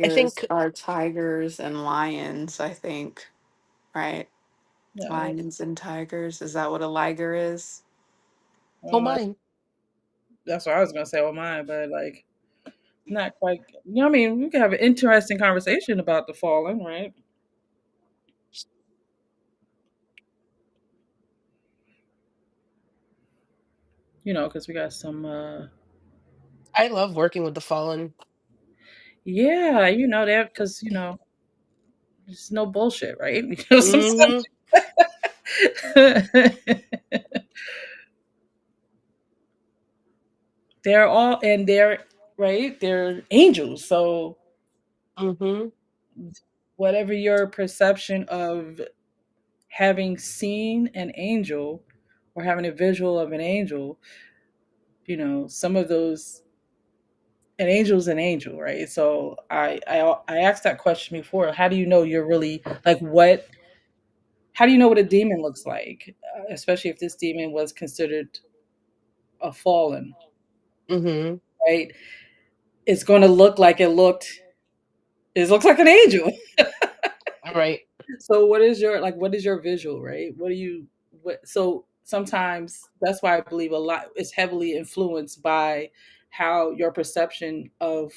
Speaker 3: I
Speaker 1: Ligers
Speaker 3: think
Speaker 1: are tigers and lions, I think, right?
Speaker 2: Yeah,
Speaker 1: Lions and tigers. Is that what a liger is?
Speaker 3: oh
Speaker 2: well,
Speaker 3: mine.
Speaker 2: that's what I was gonna say on mine, but like not quite. I mean, we can have an interesting conversation about the fallen, right? Because we got some
Speaker 3: I love working with the fallen.
Speaker 2: Yeah, that because there's no bullshit, right? Sometimes
Speaker 3: Mhm.
Speaker 2: they're all and they're right. They're angels, so
Speaker 3: Mhm.
Speaker 2: whatever your perception of having seen an angel or having a visual of an angel, some of those an angel's an angel, right? So I asked that question before. How do you know you're really like what? How do you know what a demon looks like, especially if this demon was considered a fallen,
Speaker 3: Mhm.
Speaker 2: right? It's going to look like it looked. It looks like an angel.
Speaker 3: Right.
Speaker 2: So what is your like? What is your visual, right? What do you? What? So sometimes that's why I believe a lot is heavily influenced by how your perception of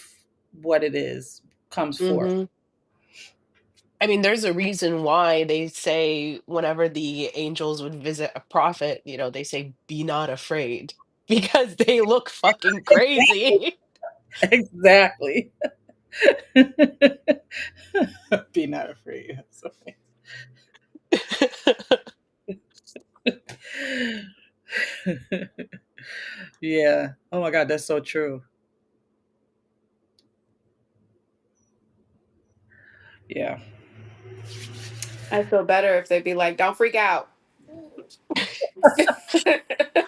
Speaker 2: what it is comes forth.
Speaker 3: Mhm. I mean, there's a reason why they say whenever the angels would visit a prophet, they say, "Be not afraid," because they look fucking crazy.
Speaker 2: Exactly. Be not afraid. Yeah. Oh my God, that's so true. Yeah.
Speaker 1: I feel better if they'd be like, "Don't freak out."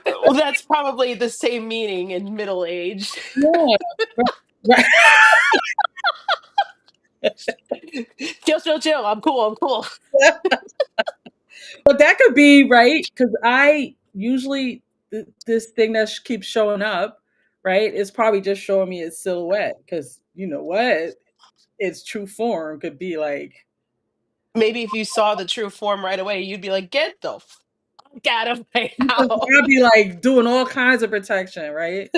Speaker 3: Well, that's probably the same meaning in middle age.
Speaker 2: Yeah. Right.
Speaker 3: Chill, chill, chill. I'm cool. I'm cool.
Speaker 2: But that could be right because I usually this thing that keeps showing up, right, is probably just showing me its silhouette because you know what, its true form could be like
Speaker 3: Maybe if you saw the true form right away, you'd be like, "Get the fuck out of my
Speaker 2: I'd
Speaker 3: house."
Speaker 2: be like doing all kinds of protection, right?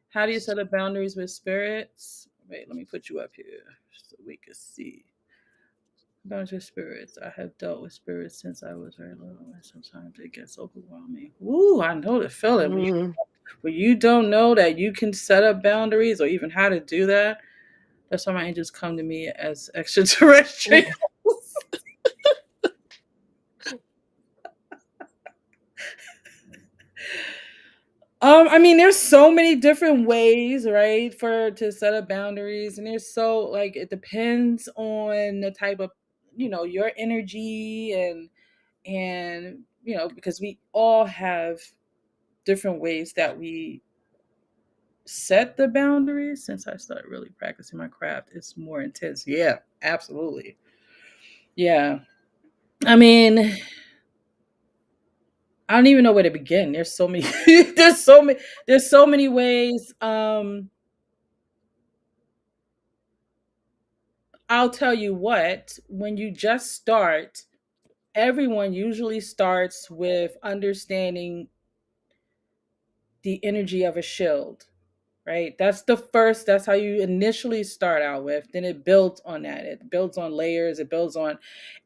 Speaker 2: How do you set up boundaries with spirits? Wait, let me put you up here so we can see. Boundaries with spirits. I have dealt with spirits since I was very little, and sometimes it gets overwhelming. Ooh, I know the feeling.
Speaker 3: Mm.
Speaker 2: When you don't know that you can set up boundaries or even how to do that, that's why my angels come to me as extraterrestrials. I mean, there's so many different ways, right, for to set up boundaries, and there's so like it depends on the type of your energy and because we all have different ways that we set the boundaries. Since I started really practicing my craft, it's more intense. Yeah, absolutely. Yeah. I mean, I don't even know where to begin. There's so many there's so many ways. I'll tell you what, when you just start, everyone usually starts with understanding the energy of a shield, right? That's how you initially start out with. Then it builds on that. It builds on layers, it builds on,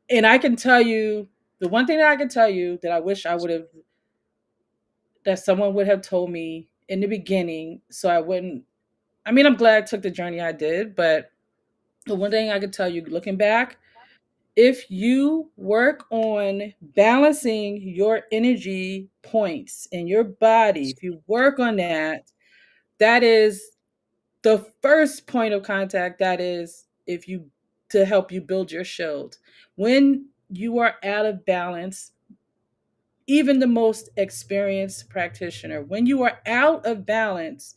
Speaker 2: and I can tell you the one thing that I can tell you that I wish I would have that someone would have told me in the beginning so I wouldn't. I mean, I'm glad I took the journey I did, but the one thing I could tell you looking back, if you work on balancing your energy points in your body, if you work on that, that is the first point of contact. That is if you to help you build your shield. When you are out of balance, even the most experienced practitioner, when you are out of balance,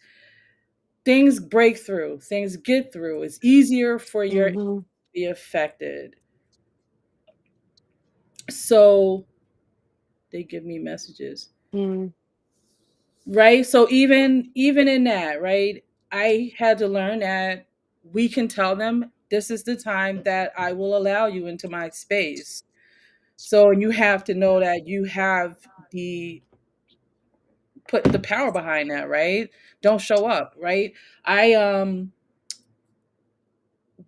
Speaker 2: things break through, things get through. It's easier for your to
Speaker 3: Mhm.
Speaker 2: be affected. So they give me messages,
Speaker 3: Mm.
Speaker 2: right? So even in that, right? I had to learn that we can tell them this is the time that I will allow you into my space. So you have to know that you have the put the power behind that, right? Don't show up, right? I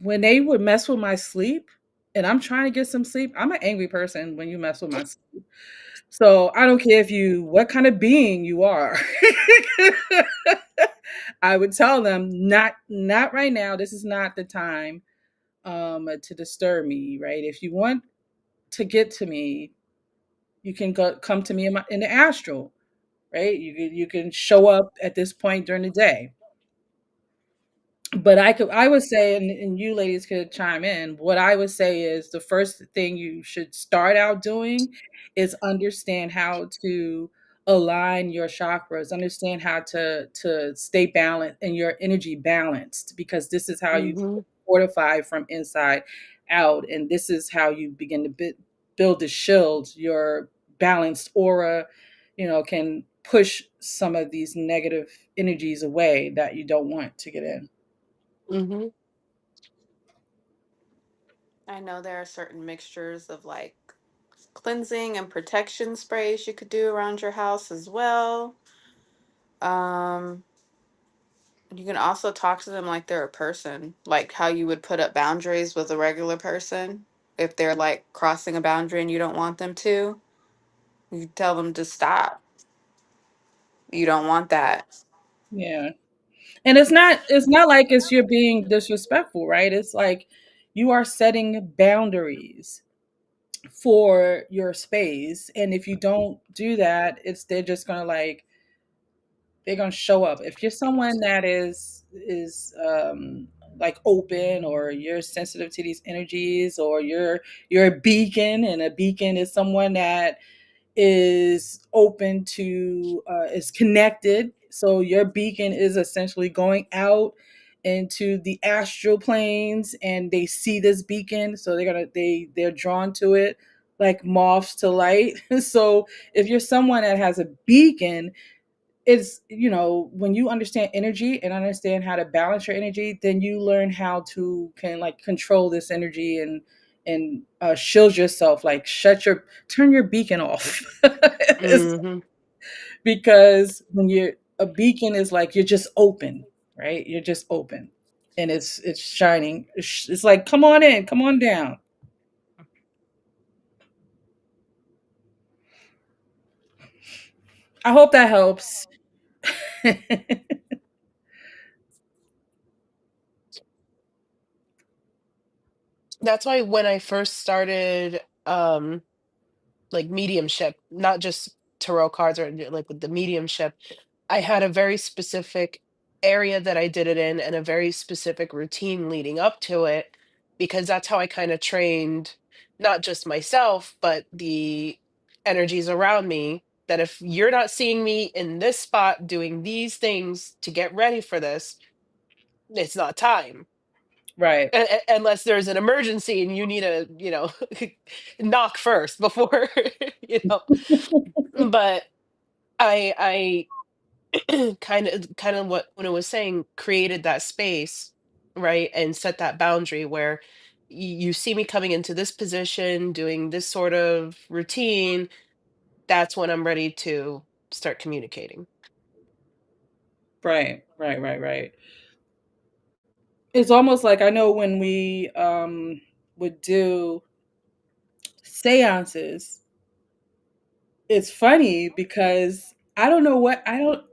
Speaker 2: when they would mess with my sleep and I'm trying to get some sleep, I'm an angry person when you mess with my sleep. So I don't care if you what kind of being you are. I would tell them not right now. This is not the time to disturb me, right? If you want to get to me, you can come to me in the astral, right? You can show up at this point during the day. But I would say, and you ladies could chime in. What I would say is the first thing you should start out doing is understand how to align your chakras, understand how to stay balanced and your energy balanced, because this is how you
Speaker 3: Mhm.
Speaker 2: fortify from inside out, and this is how you begin to build the shield. Your balanced aura, can push some of these negative energies away that you don't want to get in.
Speaker 3: Mhm.
Speaker 1: I know there are certain mixtures of like cleansing and protection sprays you could do around your house as well. Um, you can also talk to them like they're a person, like how you would put up boundaries with a regular person. If they're like crossing a boundary and you don't want them to, you tell them to stop. You don't want that.
Speaker 2: Yeah. And it's not like you're being disrespectful, right? It's like you are setting boundaries for your space. And if you don't do that, they're just gonna they're gonna show up. If you're someone that is like open, or you're sensitive to these energies, or you're a beacon, and a beacon is someone that is open to is connected, so your beacon is essentially going out into the astral planes, and they see this beacon, so they're drawn to it like moths to light. So if you're someone that has a beacon, it's when you understand energy and understand how to balance your energy, then you learn how to can like control this energy, and shield yourself, like turn your beacon off. It's-
Speaker 3: Mhm.
Speaker 2: because when you're a beacon is like you're just open, right? You're just open, and it's shining. It's like, come on in, come on down. I hope that helps.
Speaker 3: That's why when I first started like mediumship, not just tarot cards or like with the mediumship, I had a very specific area that I did it in and a very specific routine leading up to it, because that's how I kind of trained not just myself, but the energies around me. That if you're not seeing me in this spot doing these things to get ready for this, it's not time.
Speaker 2: Right.
Speaker 3: Unless there's an emergency and you need a, knock first before, you know. But I kind of what when it was saying created that space, right, and set that boundary where you see me coming into this position, doing this sort of routine. That's when I'm ready to start communicating.
Speaker 2: Right, right, right, right. It's almost like I know when we would do seances, it's funny because I don't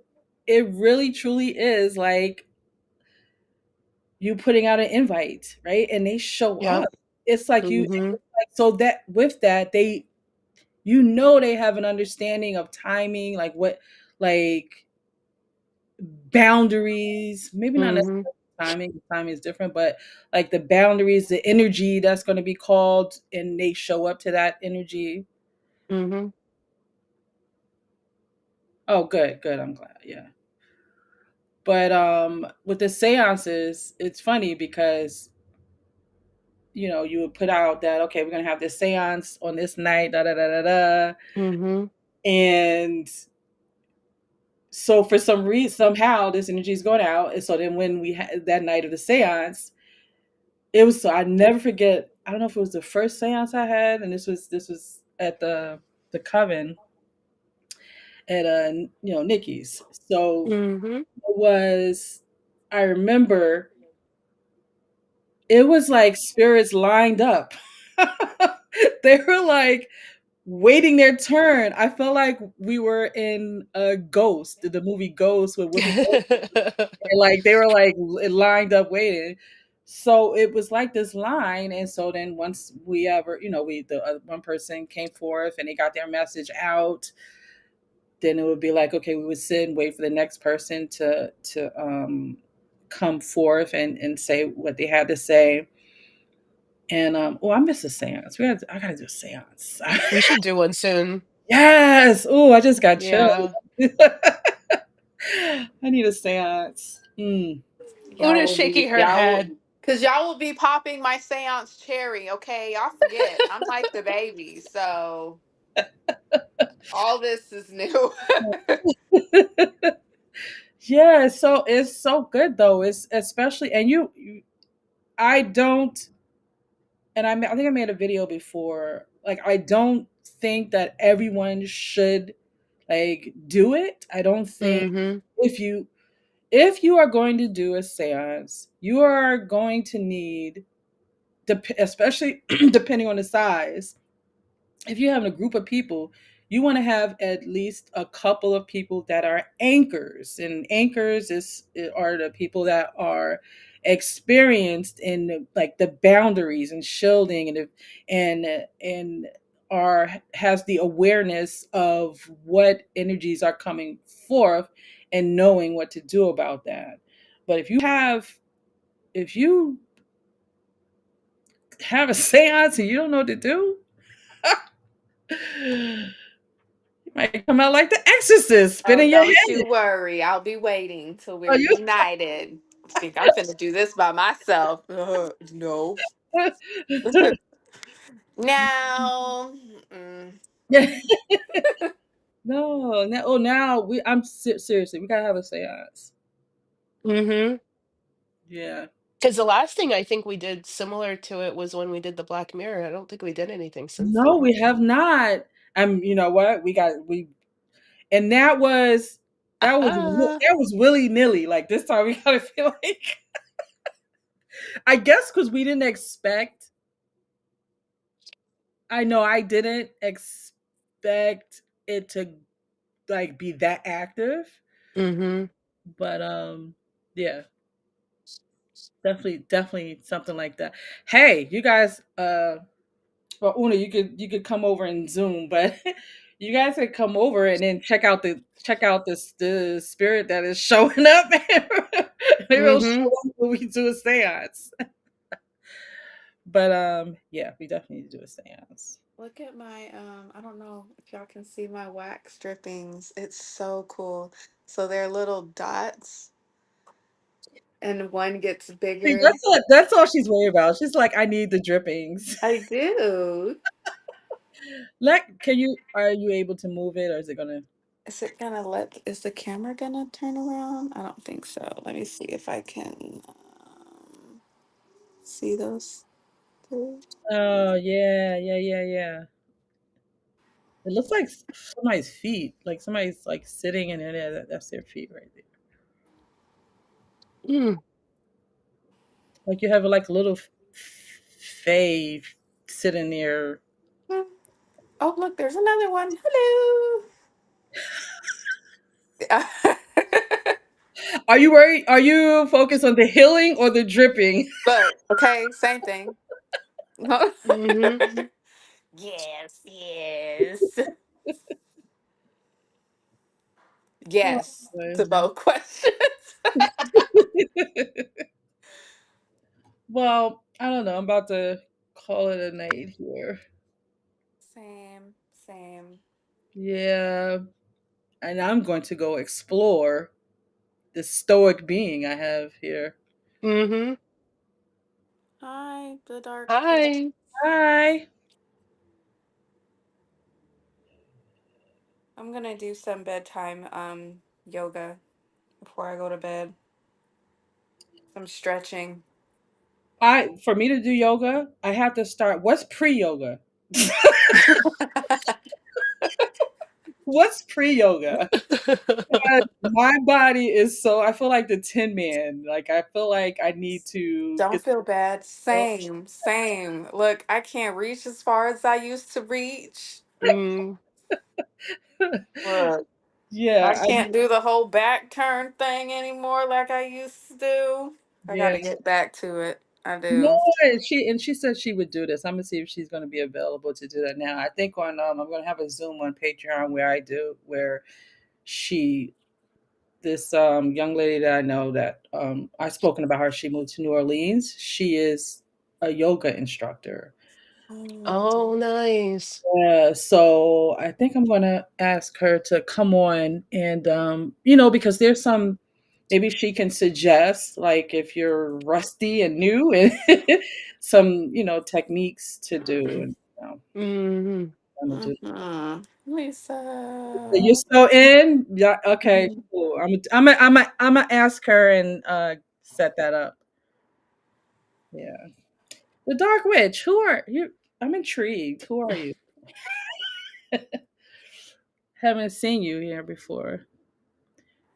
Speaker 2: it really truly is like you putting out an invite, right? And they show
Speaker 3: Yeah.
Speaker 2: up. It's like
Speaker 3: Hmm.
Speaker 2: like, so that with that they they have an understanding of timing, like what like boundaries, maybe not
Speaker 3: Hmm.
Speaker 2: necessarily timing. Timing is different, but like the boundaries, the energy that's going to be called, and they show up to that energy.
Speaker 3: Hmm.
Speaker 2: Oh, good, good. I'm glad. Yeah. But with the seances, it's funny because you would put out that, okay, we're gonna have this seance on this night, da da da da da,
Speaker 3: Hmm.
Speaker 2: and so for some reason, somehow this energy is going out, and so then when we had that night of the seance, it was so I never forget. I don't know if it was the first seance I had, and this was at the coven at Nikki's. So
Speaker 3: Hmm.
Speaker 2: it was. I remember it was like spirits lined up. They were like waiting their turn. I felt like we were in a Ghost, the movie Ghost with Whoopi Goldberg. And like they were like lined up waiting. So it was like this line, and so then once we ever, we the one person came forth and they got their message out, then it would be like, okay, we would sit and wait for the next person to come forth and say what they had to say. And oh, I miss a seance. I gotta do a seance.
Speaker 3: We should do one soon.
Speaker 2: Yes. Oh, I just got chills.
Speaker 3: Yeah.
Speaker 2: I need a seance. Mm.
Speaker 1: Y'all
Speaker 3: Una's
Speaker 1: will be
Speaker 3: shaking her
Speaker 1: y'all will
Speaker 3: head.
Speaker 1: because y'all will be popping my seance cherry, okay? Y'all forget. I'm like the baby, so all this is new.
Speaker 2: Yeah, so it's so good though. It's especially and I don't and I think I made a video before. Like I don't think that everyone should like do it. I don't think
Speaker 3: Mhm.
Speaker 2: if you if you are going to do a seance, you are going to need especially depending on the size, if you're having a group of people, you want to have at least a couple of people that are anchors, and anchors are the people that are experienced in like the boundaries and shielding and are has the awareness of what energies are coming forth and knowing what to do about that. But if you have a seance and you don't know what to do, you might come out like the exorcist,
Speaker 1: Oh,
Speaker 2: spinning your
Speaker 1: don't
Speaker 2: head.
Speaker 1: you worry. I'll be waiting till
Speaker 2: Are
Speaker 1: we're
Speaker 2: you?
Speaker 1: united. Think I'm finna do this by myself. No. Now,
Speaker 2: Yeah. No, no. Oh, now seriously. We gotta have a seance.
Speaker 3: Mhm.
Speaker 2: Yeah.
Speaker 3: Because the last thing I think we did similar to it was when we did the Black Mirror. I don't think we did anything since
Speaker 2: No,
Speaker 3: then.
Speaker 2: we have not. You know what? And
Speaker 3: Aha.
Speaker 2: that was willy nilly. Like this time, we gotta feel like I guess because we didn't expect. I know I didn't expect it to like be that active,
Speaker 3: Mhm.
Speaker 2: but yeah, definitely something like that. Hey, you guys, well, Una, you could come over and Zoom, but you guys could come over and then check out the spirit that is showing up. Maybe it'll show
Speaker 3: Mhm.
Speaker 2: up when we do a seance. But yeah, we definitely need to do a seance.
Speaker 1: look at my I don't know if y'all can see my wax drippings. It's so cool. So they're little dots and one gets
Speaker 2: See,
Speaker 1: bigger.
Speaker 2: that's all she's worried about. She's like, I need the drippings.
Speaker 1: I do.
Speaker 2: Can you are you able to move it or is it gonna
Speaker 1: Is the camera gonna turn around? I don't think so. Let me see if I can see those three.
Speaker 2: Oh yeah, yeah, yeah, yeah. It looks like somebody's feet. Like somebody's like sitting in it. Yeah, that's their feet right there.
Speaker 3: Mm.
Speaker 2: Like you have like a little fave sitting there.
Speaker 1: Hmm. Oh, look, there's another one. Hello.
Speaker 2: Are you worried? Are you focused on the healing or the dripping?
Speaker 1: Look, okay, same thing.
Speaker 3: Mhm.
Speaker 1: Yes, yes.
Speaker 2: Oh,
Speaker 1: Yes
Speaker 2: boy.
Speaker 1: to both questions.
Speaker 2: Well, I don't know. I'm about to call it a night here.
Speaker 1: Same, same.
Speaker 2: Yeah, and I'm going to go explore the stoic being I have here.
Speaker 3: Mhm.
Speaker 1: Hi, the dark.
Speaker 3: Hi.
Speaker 2: Hi.
Speaker 1: I'm gonna do some bedtime yoga before I go to bed. Some stretching.
Speaker 2: I For me to do yoga, I have to start. What's pre-yoga? What's pre-yoga? My body is so I feel like the Tin Man. Like I feel like I need to
Speaker 1: Don't
Speaker 2: get
Speaker 1: feel bad.
Speaker 2: some.
Speaker 1: Same, same. Look, I can't reach as far as I used to reach.
Speaker 3: Mm.
Speaker 1: Look, I
Speaker 2: Yeah,
Speaker 1: can't do the whole back turn thing anymore like I used to do. I got
Speaker 2: yeah.
Speaker 1: to get back to it. I
Speaker 2: No,
Speaker 1: do.
Speaker 2: and she said she would do this. I'm gonna see if she's gonna be available to do that now. I think on I'm gonna have a Zoom on Patreon where she this young lady that I know that I've spoken about her. She moved to New Orleans. She is a yoga instructor.
Speaker 3: Oh, nice.
Speaker 2: Yeah, so I think I'm gonna ask her to come on and because there's some maybe she can suggest like if you're rusty and new and some, techniques to do and
Speaker 3: Mhm.
Speaker 2: I'm gonna do. You're
Speaker 1: Lisa.
Speaker 2: still in? Yeah, okay,
Speaker 1: Mhm.
Speaker 2: cool. I'm gonna ask her and set that up. Yeah. The Dark Witch, who are you? I'm intrigued. Who are you? Haven't seen you here before.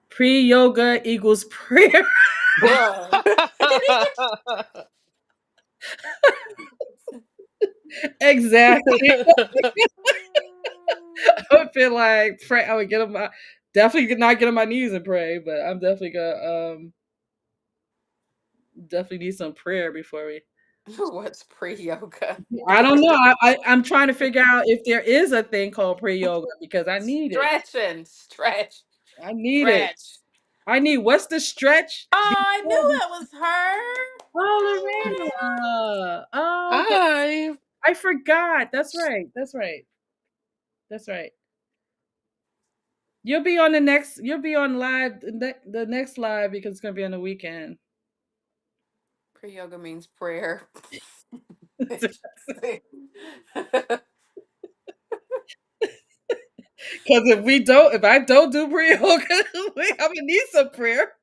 Speaker 2: Pre yoga equals prayer.
Speaker 1: Bruh.
Speaker 2: Exactly. I would feel like pray. I would get on my definitely not get on my knees and pray, but I'm definitely gonna definitely need some prayer before we.
Speaker 1: What's pre yoga?
Speaker 2: I don't know. I'm trying to figure out if there is a thing called pre yoga because I need it.
Speaker 1: Stretching. Stretch.
Speaker 2: I need it.
Speaker 1: Stretch.
Speaker 2: I need what's the stretch
Speaker 1: Oh, I
Speaker 2: before?
Speaker 1: knew it was her.
Speaker 2: Oh,
Speaker 1: Oh,
Speaker 2: Lorena. Oh, okay.
Speaker 3: Hi.
Speaker 2: I forgot. That's right. That's right. That's right. You'll be on the next. You'll be on live the next live because it's gonna be on the weekend.
Speaker 1: pre yoga means prayer.
Speaker 2: Because
Speaker 1: Interesting.
Speaker 2: if I don't do pre yoga, I'm gonna need some prayer.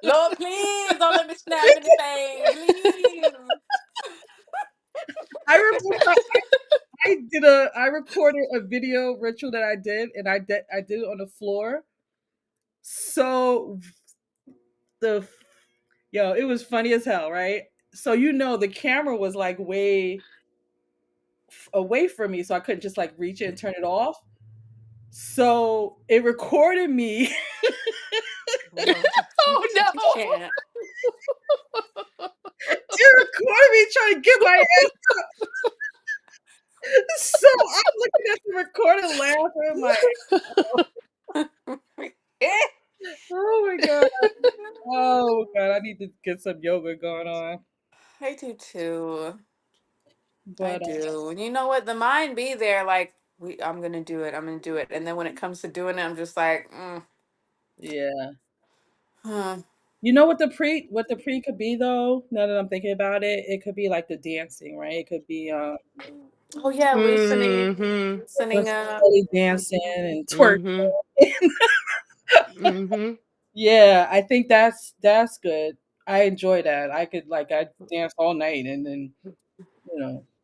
Speaker 1: Lord, please don't let me snap anything. Please.
Speaker 2: I remember I recorded a video ritual that I did, and I did it on the floor. So the it was funny as hell, right? So the camera was like way away from me, so I couldn't just like reach it and turn it off. So it recorded me.
Speaker 1: Well,
Speaker 3: Oh
Speaker 1: you can't.
Speaker 2: It recorded me trying to get my head. So I'm looking at the recording laughing like, oh my god. Oh god, I need to get some yoga going on.
Speaker 1: I do too. I
Speaker 2: But
Speaker 1: do. And you know what? The mind be there, like, I'm gonna do it. I'm gonna do it. And then when it comes to doing it, I'm just like,
Speaker 2: yeah.
Speaker 1: huh.
Speaker 2: You know what the pre could be though? Now that I'm thinking about it, it could be like the dancing, right? It could be
Speaker 1: Oh yeah,
Speaker 3: Mhm.
Speaker 1: loosening
Speaker 2: just
Speaker 1: up.
Speaker 2: belly dancing and twerking.
Speaker 3: Mhm. Mhm.
Speaker 2: Yeah, I think that's good. I enjoy that. I dance all night and then,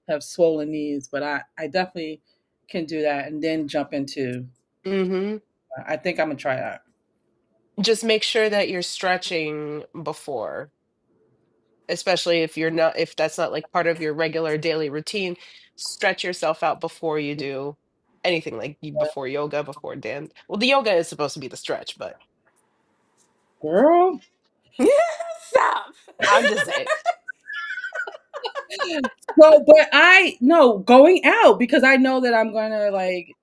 Speaker 2: have swollen knees, but I definitely can do that and then jump into
Speaker 3: Mhm.
Speaker 2: I think I'm gonna try that.
Speaker 3: Just make sure that you're stretching before, especially if that's not like part of your regular daily routine. Stretch yourself out before you do anything before yoga, before dance. Well, the yoga is supposed to be the stretch, but
Speaker 2: Girl.
Speaker 1: Stop.
Speaker 3: I'm just saying.
Speaker 2: So, but I no going out because I know that I'm gonna like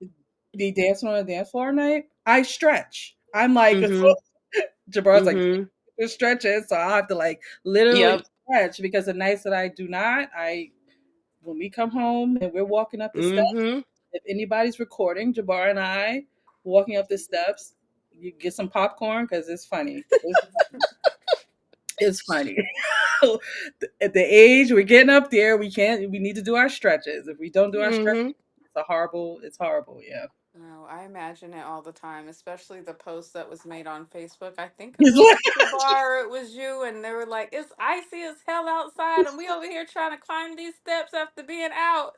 Speaker 2: be dancing on a dance floor night. I stretch. I'm like, 'cause
Speaker 3: Mhm.
Speaker 2: Jabbar's like,
Speaker 3: Mhm.
Speaker 2: you're stretching, so I'll have to like literally
Speaker 3: Yep.
Speaker 2: stretch because the nights that I do not, when we come home and we're walking up the steps,
Speaker 3: Mhm.
Speaker 2: if anybody's recording, Jabbar and I walking up the steps, you get some popcorn because it's funny. It's funny. At the age we're getting up there, we need to do our stretches. If we don't do our stretches,
Speaker 3: Mhm.
Speaker 2: it's horrible, yeah.
Speaker 1: Oh, I imagine it all the time, especially the post that was made on Facebook. I think it
Speaker 2: He's
Speaker 1: was
Speaker 2: like,
Speaker 1: the bar, it was you, and they were like, "It's icy as hell outside, and we over here trying to climb these steps after being out,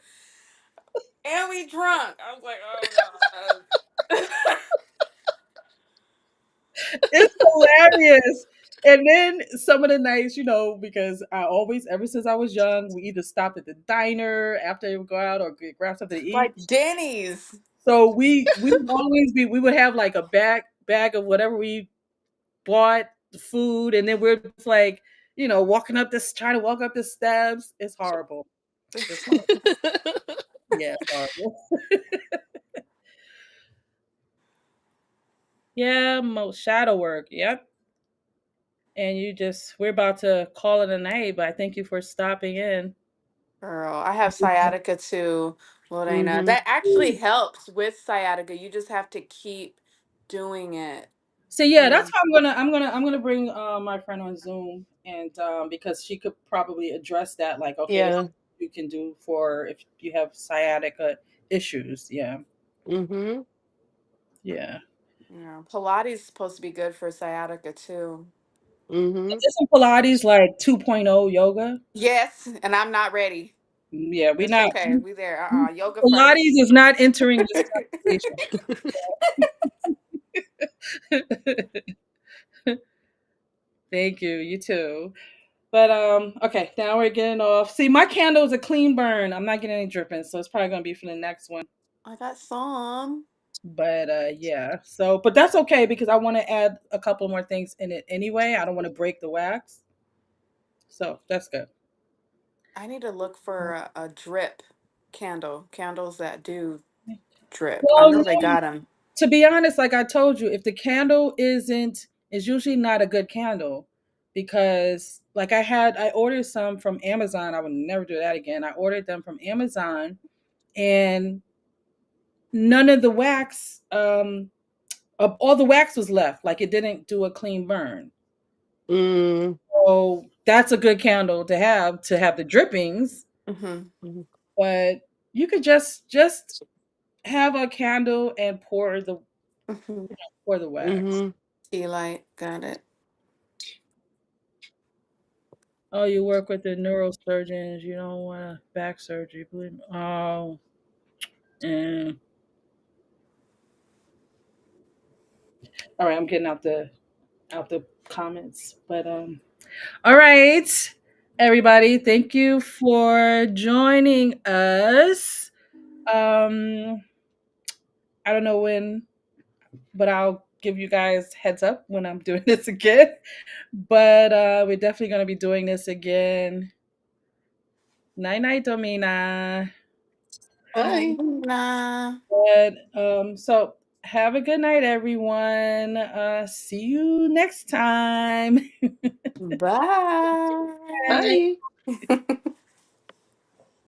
Speaker 1: and we drunk." I was like, "Oh god."
Speaker 2: it's hilarious. And then some of the nights, because I always, ever since I was young, we either stopped at the diner after we go out or grab something to eat.
Speaker 1: Like Denny's.
Speaker 2: So we would always we would have like a bag of whatever we bought, the food, and then we're just like, walking up this, trying to walk up the steps. It's horrible. It's horrible. Yeah, it's horrible. Yeah, most shadow work. Yep. And we're about to call it a night, but I thank you for stopping in.
Speaker 1: Girl, I have sciatica too, Lorena.
Speaker 3: Mhm.
Speaker 1: That actually helps with sciatica. You just have to keep doing it.
Speaker 2: So yeah, that's
Speaker 1: Mm.
Speaker 2: how I'm gonna bring my friend on Zoom, and because she could probably address that, like, okay, this is
Speaker 3: Yeah.
Speaker 2: what you can do for if you have sciatica issues. Yeah,
Speaker 3: Mhm.
Speaker 2: yeah.
Speaker 1: Yeah. Pilates is supposed to be good for sciatica too.
Speaker 3: Mhm.
Speaker 2: Isn't Pilates like 2.0 yoga?
Speaker 1: Yes, and I'm not ready.
Speaker 2: Yeah, we
Speaker 1: It's
Speaker 2: not.
Speaker 1: okay. We there. Yoga first.
Speaker 2: Pilates is not entering this conversation. Thank you. You too. But okay, now we're getting off. See, my candle is a clean burn. I'm not getting any dripping, so it's probably gonna be for the next one.
Speaker 1: I got some.
Speaker 2: But yeah. So but that's okay because I want to add a couple more things in it anyway. I don't want to break the wax. So that's good.
Speaker 1: I need to look for a drip candle. Candles that do drip. I
Speaker 2: Well,
Speaker 1: know they
Speaker 2: no,
Speaker 1: got them.
Speaker 2: to be honest, like I told you, if the candle is usually not a good candle because like I ordered some from Amazon. I would never do that again. I ordered them from Amazon and none of the wax all the wax was left. Like it didn't do a clean burn.
Speaker 3: Mm.
Speaker 2: So that's a good candle to have the drippings,
Speaker 1: Mm-hmm.
Speaker 3: Mhm.
Speaker 2: but you could just have a candle and
Speaker 1: Mm-hmm.
Speaker 2: pour the wax.
Speaker 3: Mhm.
Speaker 1: Tea light. Got it.
Speaker 2: Oh, you work with the neurosurgeons. You don't want a back surgery, believe me. Oh, mm. All right. I'm getting out the comments, but all right, everybody. Thank you for joining us. Um, I don't know when, but I'll give you guys heads up when I'm doing this again. But we're definitely gonna be doing this again. Night night, Domina.
Speaker 1: Night.
Speaker 3: Bye.
Speaker 1: Nah.
Speaker 2: But so have a good night, everyone. See you next time.
Speaker 1: Bye.
Speaker 3: Bye.